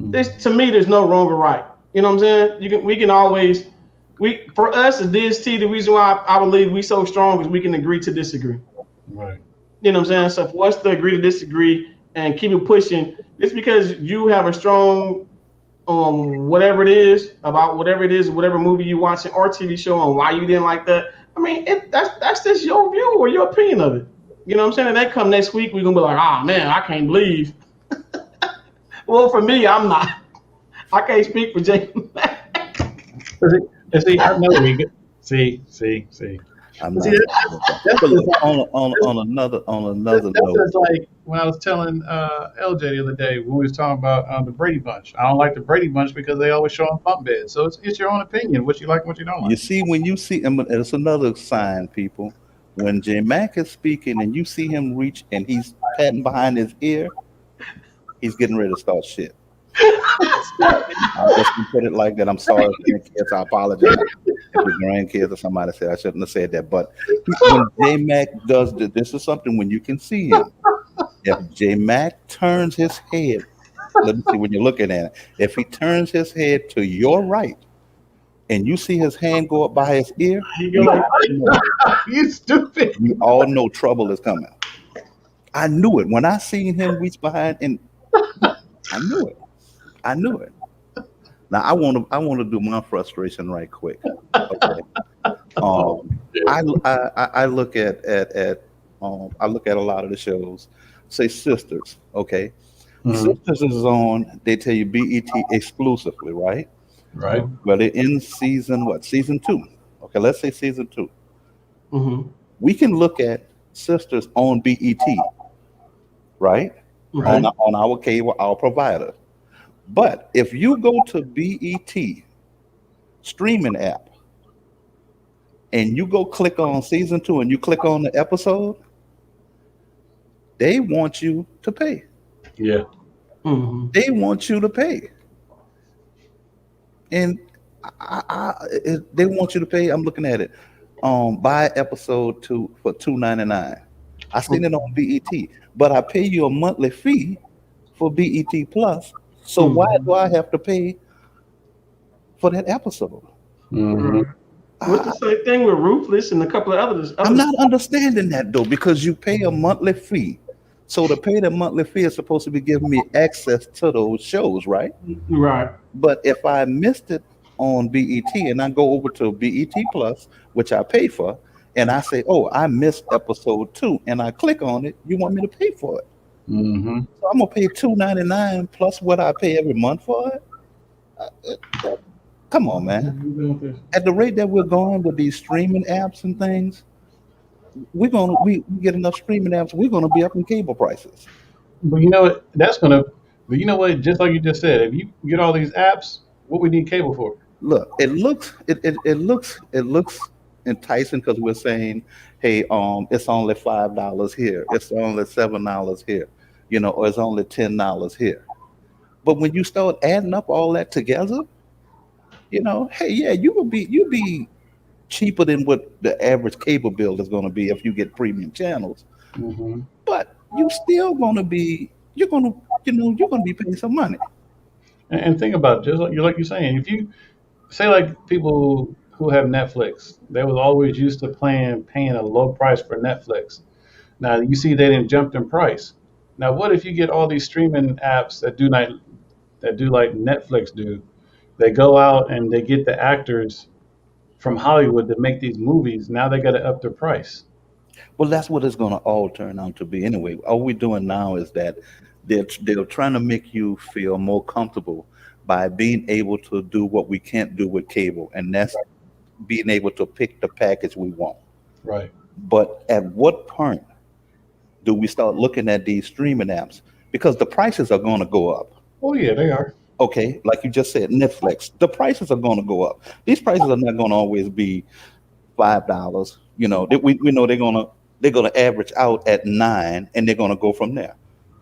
Mm-hmm. To me, there's no wrong or right. You know what I'm saying? We can always for us at DST, the reason why I believe we so strong is we can agree to disagree. Right. You know what I'm saying? So for us to agree to disagree and keep it pushing, it's because you have a strong whatever it is, whatever movie you watching or TV show and why you didn't like that. I mean, that's just your view or your opinion of it. You know what I'm saying? And that come next week, we're gonna be like, oh man, I can't believe. Well, for me, I'm not. I can't speak for Jay. See. I'm not. That's on another note. That's like when I was telling LJ the other day when we was talking about the Brady Bunch. I don't like the Brady Bunch because they always show on bunk beds. So it's your own opinion, what you like and what you don't like. You see, when you see, and it's another sign, people. When J Mac is speaking and you see him reach and he's patting behind his ear, he's getting ready to start shit. I just put it like that. I'm sorry, kids. I apologize if your grandkids or somebody said I shouldn't have said that. But when J Mac does this is something when you can see him. If J Mac turns his head, let me see when you're looking at it. If he turns his head to your right, and you see his hand go up by his ear, You go like, You stupid. we all know trouble is coming. I knew it when I seen him reach behind, and I knew it. I knew it. Now I want to do my frustration right quick. Okay. I look at I look at a lot of the shows. Say Sisters, okay. Sisters is on. They tell you BET exclusively, right? Right. Well, they're in season 2. Okay, let's say season 2. mm-hmm. We can look at Sisters on BET, right? Right. On our cable, our provider. But if you go to BET streaming app and you go click on season 2 and you click on the episode, they want you to pay. Yeah. Mm-hmm. They want you to pay. And they want you to pay. I'm looking at it. Buy episode 2 for $2.99. I seen it on BET, but I pay you a monthly fee for BET Plus. So why do I have to pay for that episode? What's the same thing with Ruthless and a couple of others? I'm not understanding that though, because you pay a monthly fee. So to pay the monthly fee is supposed to be giving me access to those shows, right? Right. But if I missed it on BET and I go over to BET Plus, which I pay for, and I say, oh, I missed episode 2, and I click on it, you want me to pay for it. So I'm gonna pay $2.99 plus what I pay every month for it. Come on, man. At the rate that we're going with these streaming apps and things, we get enough streaming apps. We're gonna be up in cable prices. But you know what? But you know what? Just like you just said, if you get all these apps, what we need cable for? Look, it looks enticing because we're saying, hey, it's only $5 here, it's only $7 here, or it's only $10 here. But when you start adding up all that together, hey, yeah, you'll be cheaper than what the average cable bill is going to be if you get premium channels. But you're still going to be you're going to be paying some money. And think about it, just like you're saying, if you say like people who have Netflix, they was always used to paying a low price for Netflix. Now you see they didn't jump in price. Now what if you get all these streaming apps that do like Netflix do? They go out and they get the actors from Hollywood to make these movies. Now they got to up their price. Well, that's what it's going to all turn out to be anyway. All we're doing now is that they're trying to make you feel more comfortable by being able to do what we can't do with cable, and that's being able to pick the package we want. Right. But at what point do we start looking at these streaming apps? Because the prices are going to go up. Oh yeah, they are. Okay, like you just said, Netflix, the prices are going to go up. These prices are not going to always be $5. We know they're gonna average out at $9, and they're gonna go from there.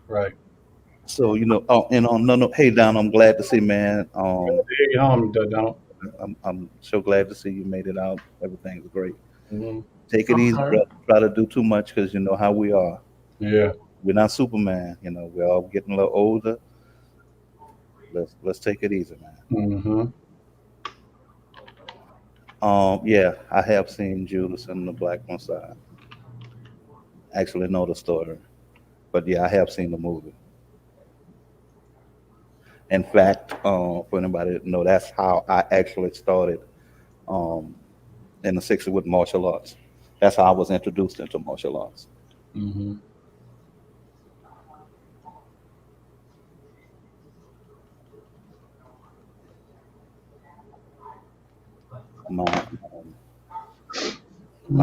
Right. So hey Don, I'm glad to see, man. Hey, Donald. I'm so glad to see you made it out. Everything's great. Take it Okay. easy, brother. Try to do too much because you know how we are. Yeah. We're not Superman. We're all getting a little older. Let's take it easy, man. Yeah, I have seen Judas and the Black Messiah. Actually know the story, but yeah, I have seen the movie. In fact, for anybody that know, that's how I actually started in the '60s with martial arts. That's how I was introduced into martial arts. My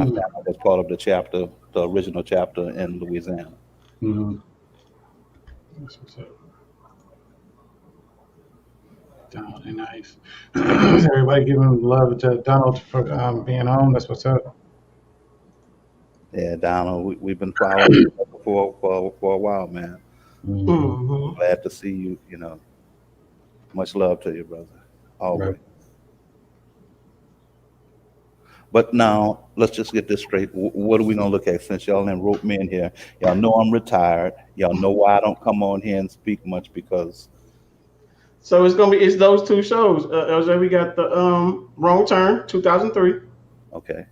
family was part of the original chapter in Louisiana. That's what's up. Donald, nice. Everybody giving love to Donald for being on. That's what's up. Yeah, Donald, we've been following for a while, man. Mm-hmm. Glad to see you. Much love to you, brother. Always. Right. But now let's just get this straight. What are we gonna look at? Since y'all done wrote me in here, y'all know I'm retired. Y'all know why I don't come on here and speak much, because So it's those two shows. LJ, we got the Wrong Turn 2003, Okay.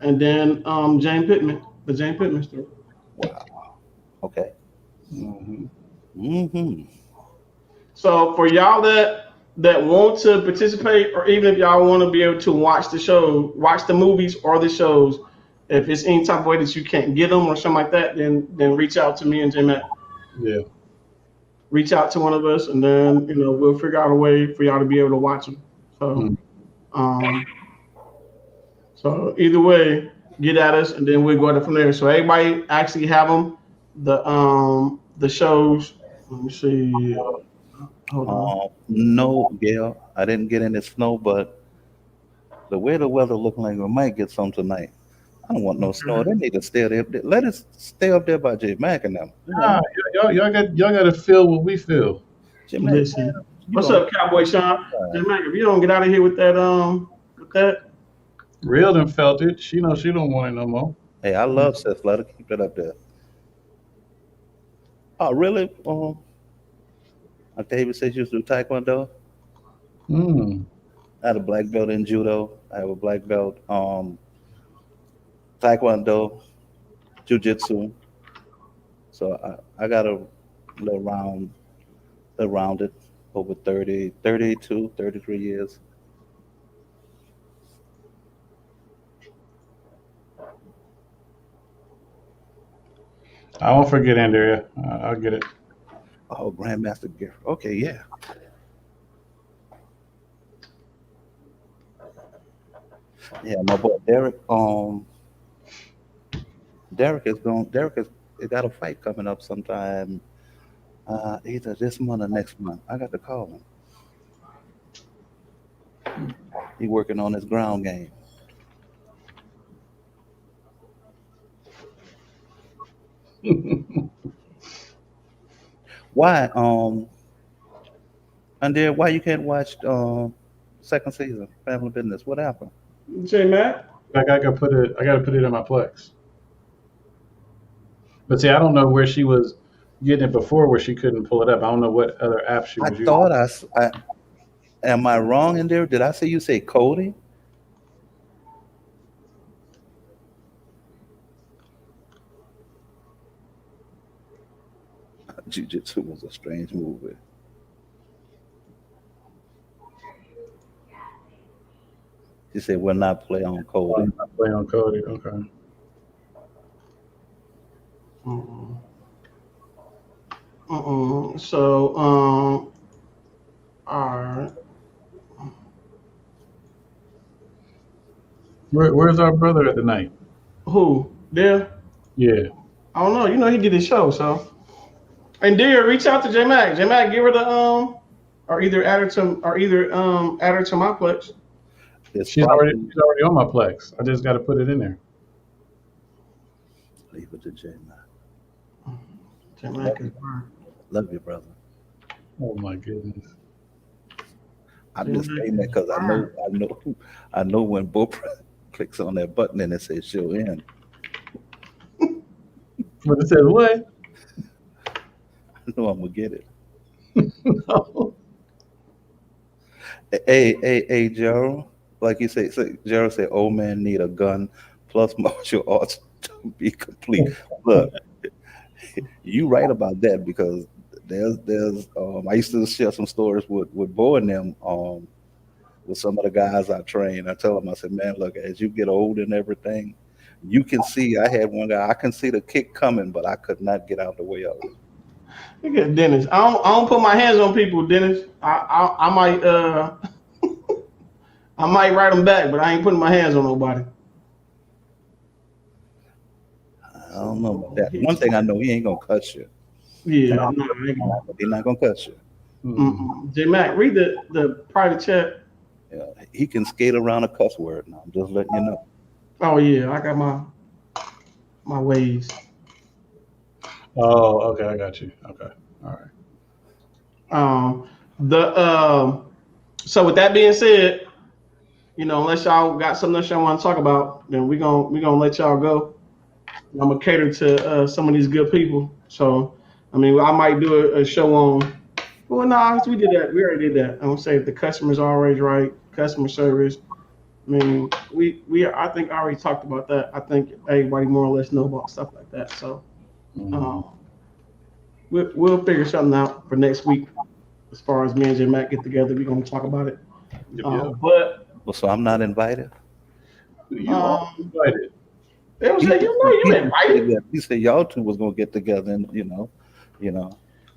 and then the Jane Pittman story. Wow. Okay. Mm-hmm. Mm-hmm. So for y'all that want to participate, or even if y'all want to be able to watch the movies or the shows, if it's any type of way that you can't get them or something like that, then reach out to me and J Mac. Yeah. Reach out to one of us, and then we'll figure out a way for y'all to be able to watch them. So, Mm. so either way, get at us, and then we'll go from there. So everybody actually have them, the shows. Let me see. Hold on. No, Gail, I didn't get any snow, but the way the weather looking like we might get some tonight. I don't want no snow. They need to stay there. Let it stay up there by J Mac and them. Nah, y'all got to feel what we feel. J Mac, Listen. you What's gonna up, Cowboy Sean? J Mac, if you don't get out of here with that, Real done felt it. She knows she don't want it no more. Hey, I love Seth. Let her keep it up there. Oh, really? David says you used to do Taekwondo. Mm. I had a black belt in judo. I have a black belt Taekwondo, Jiu-Jitsu. So I got a little rounded over 30, 32, 33 years. I won't forget, Andrea. I'll get it. Oh, Grandmaster Gift. Okay, yeah. Yeah, my boy Derek. Derek has got a fight coming up sometime. Either this month or next month. I got to call him. He working on his ground game. Why? And there, why you can't watch second season Family Business? What happened? J Mac. I gotta put it in my Plex. But see, I don't know where she was getting it before, where she couldn't pull it up. I don't know what other app she was I using. thought I am I wrong in there? Did I say you say KODI? Jiu-Jitsu was a strange movie. She said we'll not play on KODI. I play on KODI. Okay. So, all right. Where's our brother at the night? Who? There? Yeah. I don't know. He did his show, so. And Dear, reach out to J Mac. J Mac, give her the or either add her to my Plex. She's already on my Plex. I just got to put it in there. Leave it to J Mac. J Mac is fine. Love you, brother. Oh my goodness. I'm just saying that because I know when Bo clicks on that button and it says show in. But it says what? I know I'm gonna get it. No. Hey, Gerald. Like you say, Gerald said, "Old man need a gun plus martial arts to be complete." Look, you right about that because there's I used to share some stories with Bo and them with some of the guys I train. I tell them, I said, man, look, as you get old and everything, you can see. I had one guy, I can see the kick coming, but I could not get out the way of it. Look at Dennis. I don't put my hands on people, Dennis. I might I might write them back, but I ain't putting my hands on nobody. I don't know about that. One thing I know, he ain't gonna cut you. Yeah, no, He's not gonna cut you. J Mac, read the private chat. Yeah, he can skate around a cuss word. Now I'm just letting you know. Oh yeah, I got my ways. Oh, okay, I got you. Okay, all right. So with that being said, unless y'all got something else y'all want to talk about, then we gonna let y'all go. I'm gonna cater to some of these good people. So I mean, I might do a show on Well, no, we did that. We already did that. I'm gonna say the customer's always right. Customer service. I mean, we I think I already talked about that. I think everybody more or less know about stuff like that. So Mm-hmm. um, we'll figure something out for next week. As far as me and J Mac get together, we're gonna talk about it. Yep, yep. But Well, so I'm not invited. You are um, invited. it was He, like, you know, you said, invited. yeah, he said y'all two was gonna get together, and you know.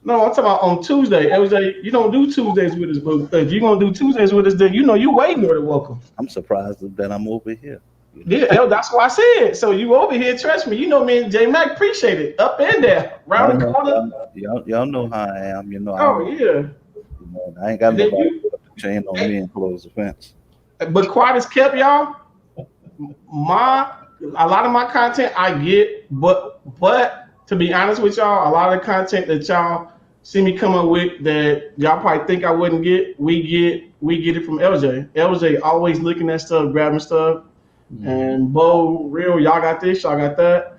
No, I'm talking about on Tuesday. It was like, you don't do Tuesdays with us, but if you're gonna do Tuesdays with us, then you know you way more than welcome. I'm surprised that I'm over here. Yeah, that's why I said. So you over here, trust me. You know me and J Mac appreciate it. Up in there, Y'all round the know, corner. y'all know how I am. Oh yeah. I ain't got And then nobody you, to put the chain on me and close the fence. but quiet as kept, y'all. My a lot of my content I get, but to be honest with y'all, a lot of the content that y'all see me come up with that y'all probably think I wouldn't get, we get it from LJ. LJ always looking at stuff, grabbing stuff, Mm-hmm. and Bo, real, y'all got this, y'all got that.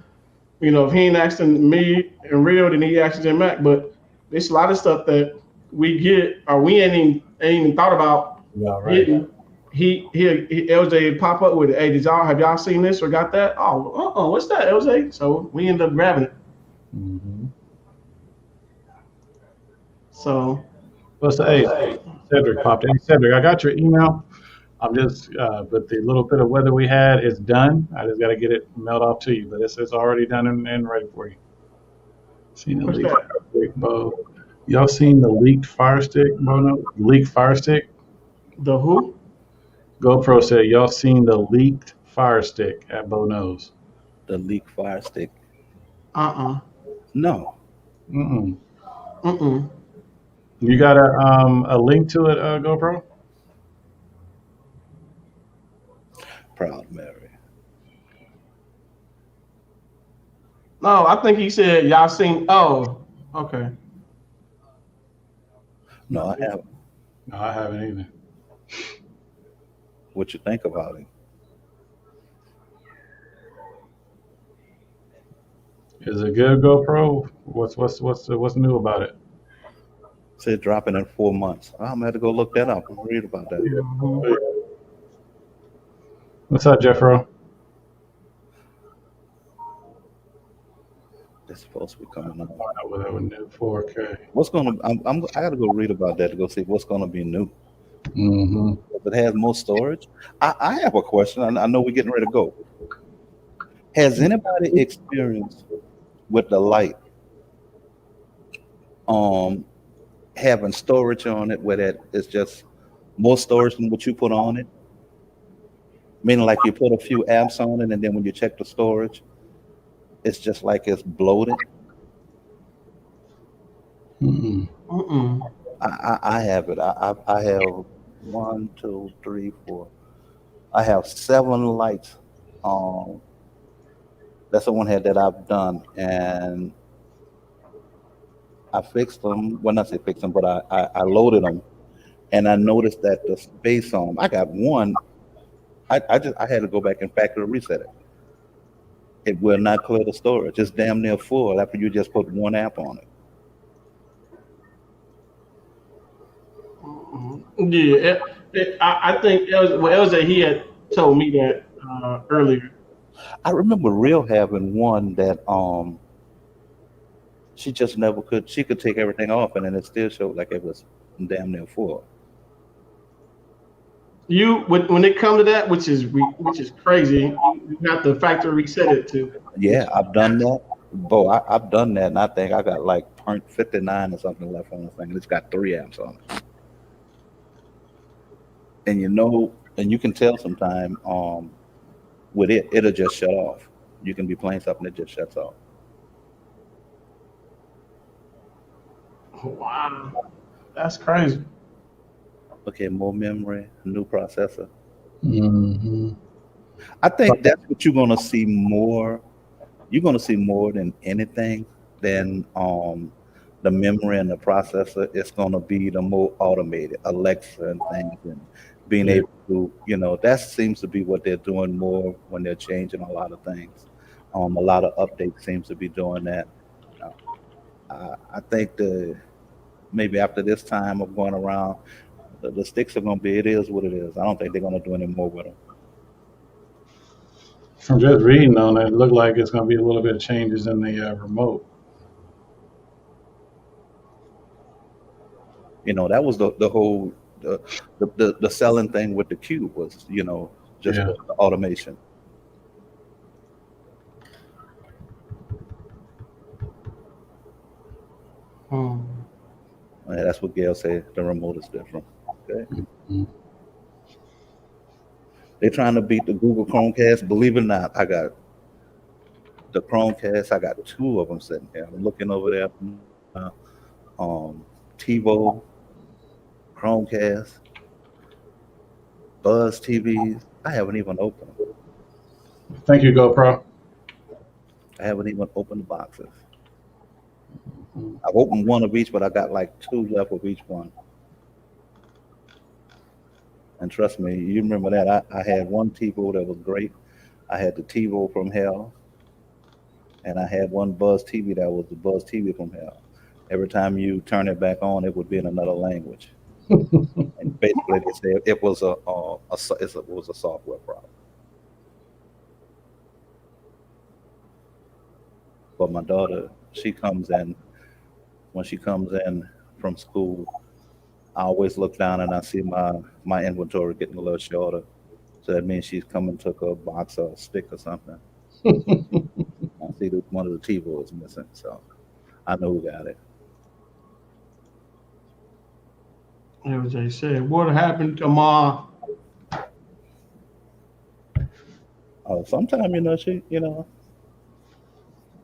You know, if he ain't asking me and real, then he asking Jim Mac. But there's a lot of stuff that we get or we ain't even thought about Yeah, right. getting. He LJ pop up with it. Hey, have y'all seen this or got that? Oh, what's that, LJ? So we end up grabbing it. Mm-hmm. So Well, so, hey, Cedric popped in. Hey, Cedric, I got your email. I'm just, with the little bit of weather we had, it's done. I just got to get it mailed off to you, but it's already done and ready for you. Seen the what's leaked that? fire stick, Bo. Y'all seen the leaked fire stick, Bo? No? Leaked fire stick? The who? GoPro said, y'all seen the leaked fire stick at Boknows. The leak fire stick. Uh No, Mm-mm. uh. You got a link to it, GoPro? Proud Mary. No, I think he said y'all seen. Oh, okay. No, No, I haven't. No, I haven't either. What you think about it? Is it good, GoPro? What's new about it? Said dropping in 4 months. I'm gonna have to go look that up and read about that. mhm. What's up, Jeffro? It's supposed to be coming out. Find out whether it was new 4K. What's gonna? I gotta go read about that to go see what's gonna be new. Mm-hmm. If it has more storage, I have a question. I know we're getting ready to go. Has anybody experienced with the light um having storage on it where that it's just more storage than what you put on it? Meaning like you put a few amps on it and then when you check the storage, it's just like it's bloated. Mm-mm. I have it. I have one, two, three, four. I have 7 lights. Um, that's the one head that I've done, and I fixed them. Well, not say fixed them, but I loaded them, and I noticed that the space on 'em- I got one. I had to go back and factory reset it. It will not clear the storage. It's damn near full after you just put one amp on it. Yeah, I think LJ he had told me that earlier. I remember Real having one that she just never could. She could take everything off, and then it still showed like it was damn near full. You when it comes to that, which is crazy, you have to factory reset it too. Yeah, Which I've done that. Bo, I've done that, and I think I got like 0.59 or something left on the thing, and it's got 3 amps on it. And and you can tell sometime with it'll just shut off. You can be playing something that just shuts off. wow, that's crazy. Okay, more memory, new processor. Mm-hmm. I think that's what you're gonna see more. You're gonna see more than anything than the memory and the processor. It's gonna be the more automated Alexa and things and being Yeah. able to, that seems to be what they're doing more when they're changing a lot of things. A lot of updates seems to be doing that. Uh, I think maybe after this time of going around, the sticks are going to be, it is what it is. I don't think they're going to do any more with them. From just reading on it, it looked like it's going to be a little bit of changes in the remote. You know, that was the whole the selling thing with the cube was, you know, just the automation. Yeah, that's what Gail said. The remote is different. Okay. Mm-hmm. They're trying to beat the Google Chromecast. Believe it or not, I got the Chromecast. I got 2 of them sitting here. I'm looking over there. TiVo, Chromecast, Buzz TVs. I haven't even opened them. Thank you, GoPro. I haven't even opened the boxes. I've opened one of each, but I got like 2 left of each one. And trust me, you remember that I had one TiVo that was great. I had the TiVo from hell, and I had one Buzz TV that was the Buzz TV from hell. Every time you turn it back on, it would be in another language. And basically, they said it was a software problem. But my daughter, she comes in. When she comes in from school, I always look down and I see my inventory getting a little shorter. So that means she's come and took a box or a stick or something. I see that one of the TiVos is missing, so I know who got it. LJ said, what happened to Ma? Oh, sometimes, you know, she, you know,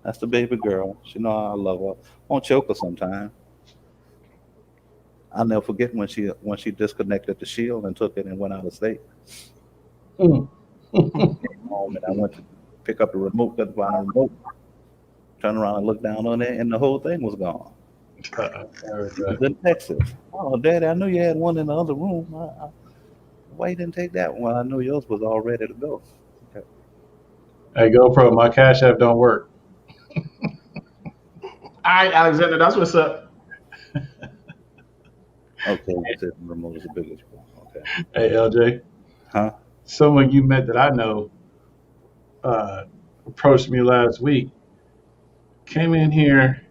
that's the baby girl. She know I love her. Won't choke her sometimes. I'll never forget when she disconnected the shield and took it and went out of state. Came home and I went to pick up the remote, got the remote, turn around and look down on it, and the whole thing was gone. Then Texas. Oh, Daddy, I knew you had one in the other room. Why you didn't take that one? Well, I knew yours was all ready to go. Okay. Hey, GoPro, my Cash App don't work. All right, Alexander, that's what's up. Okay, you said the remote is the biggest one. Okay. Hey, LJ. Huh? Someone you met that I know approached me last week, came in here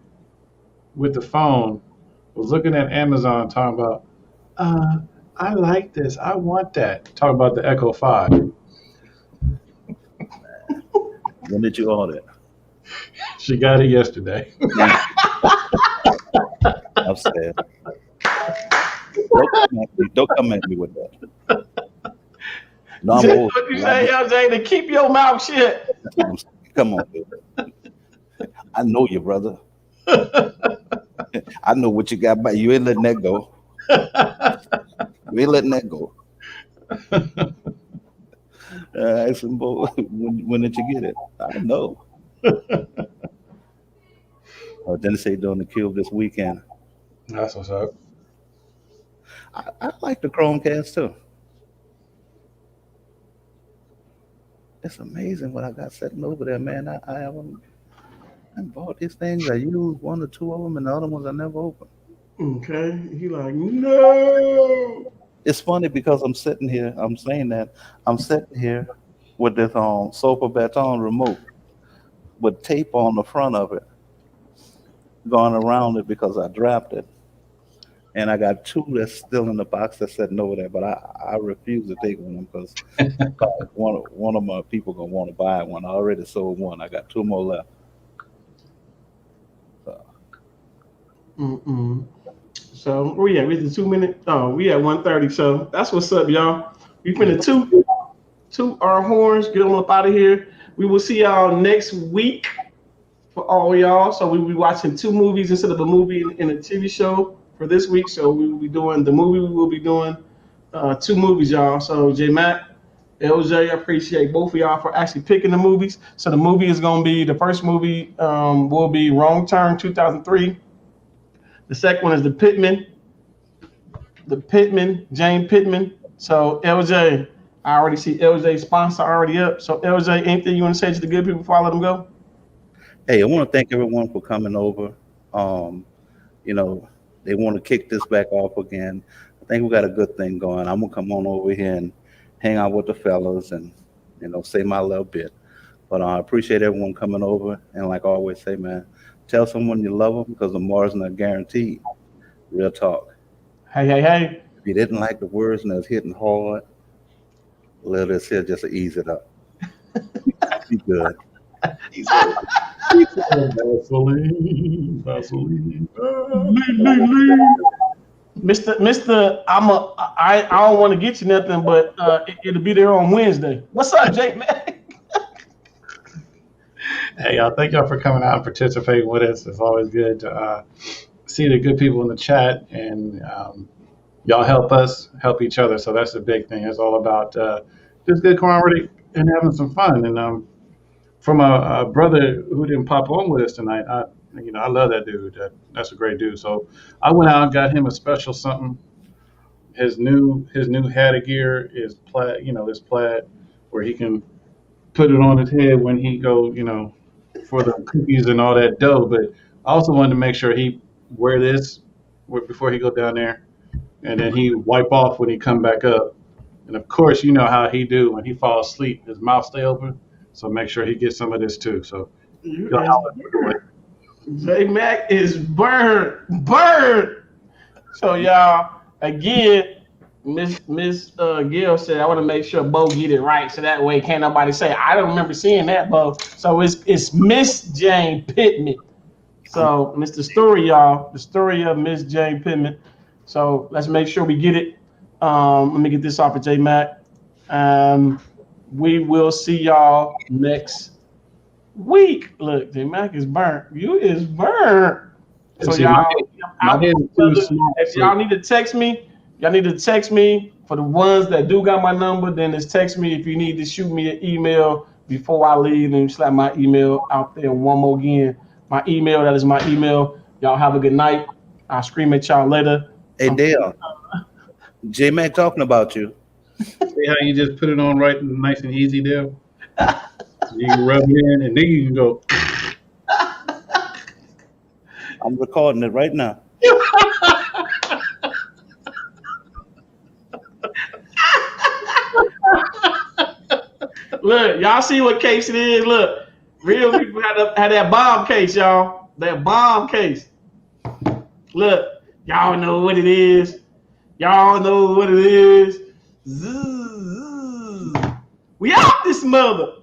with the phone, was looking at Amazon talking about, I like this, I want that. Talking about the Echo 5. When did you order it? She got it yesterday. Upstairs. Don't come at me with that. No, I'm old. What you say, LJ, to keep your mouth shut. Come on, dude. I know you, brother. I know what you got, but you ain't letting that go. You ain't letting that go. I asked him, when did you get it? I don't know. Then say doing the cube this weekend. That's what's up. I like the Chromecast too. It's amazing what I got sitting over there, man. I bought these things. I used 1 or 2 of them, and the other ones I never opened. Okay. He like, no. It's funny because I'm sitting here. I'm saying that I'm sitting here with this Sofa Baton remote with tape on the front of it, going around it because I dropped it. And I got 2 that's still in the box that's sitting over there, but I refuse to take one of them because one of my people gonna want to buy one. I already sold one. I got 2 more left. So where we at? We at the 2 minute. Oh, we at 1:30. So that's what's up, y'all. We finna toot our horns, get them up out of here. We will see y'all next week for all y'all. So we will be watching 2 movies instead of a movie and a TV show for this week. So we will be doing the movie. We will be doing 2 movies, y'all. So J Matt, LJ, I appreciate both of y'all for actually picking the movies. So the movie is gonna be, the first movie will be Wrong Turn 2003. The second one is The Pitman, Jane Pittman. So LJ, I already see LJ's sponsor already up. So LJ, anything you want to say to the good people before I let them go? Hey, I want to thank everyone for coming over. You know, they want to kick this back off again. I think we got a good thing going. I'm gonna come on over here and hang out with the fellas and say my little bit. But I appreciate everyone coming over. And like I always say, man, tell someone you love them because tomorrow's not guaranteed. Real talk. Hey. If you didn't like the words and it's hitting hard, a little this here just to ease it up. Be good. Vaseline. Mr. I don't want to get you nothing, but it'll be there on Wednesday. What's up, Jake, man? Hey, y'all, thank y'all for coming out and participating with us. It's always good to see the good people in the chat, and y'all help us help each other. So that's the big thing. It's all about just good camaraderie and having some fun. And from a brother who didn't pop on with us tonight, I love that dude. That's a great dude. So I went out and got him a special something. His new headgear is plaid. This plaid where he can put it on his head when he go, for the cookies and all that dough. But I also wanted to make sure he wear this before he go down there, and then he wipe off when he come back up. And of course, you know how he do when he falls asleep, his mouth stay open. So make sure he gets some of this too. So J Mac is burnt. So y'all, again, Miss Gill said I want to make sure Bo get it right, so that way can't nobody say I don't remember seeing that, Bo. So it's Miss Jane Pittman. So it's the story, y'all, the story of Miss Jane Pittman. So let's make sure we get it. Let me get this off of J Mac. We will see y'all next week. Look, J Mac is burnt. You is burnt. So y'all, if y'all need to text me. Y'all need to text me. For the ones that do got my number, then just text me. If you need to shoot me an email before I leave, and slap my email out there one more again. My email, that is my email. Y'all have a good night. I'll scream at y'all later. Hey, Dale. J Mac talking about you. See how you just put it on right and nice and easy there? You can rub it in and then you can go. I'm recording it right now. Look, y'all see what case it is? Look, real people had that bomb case, y'all. That bomb case. Look, y'all know what it is. Y'all know what it is. We out this mother.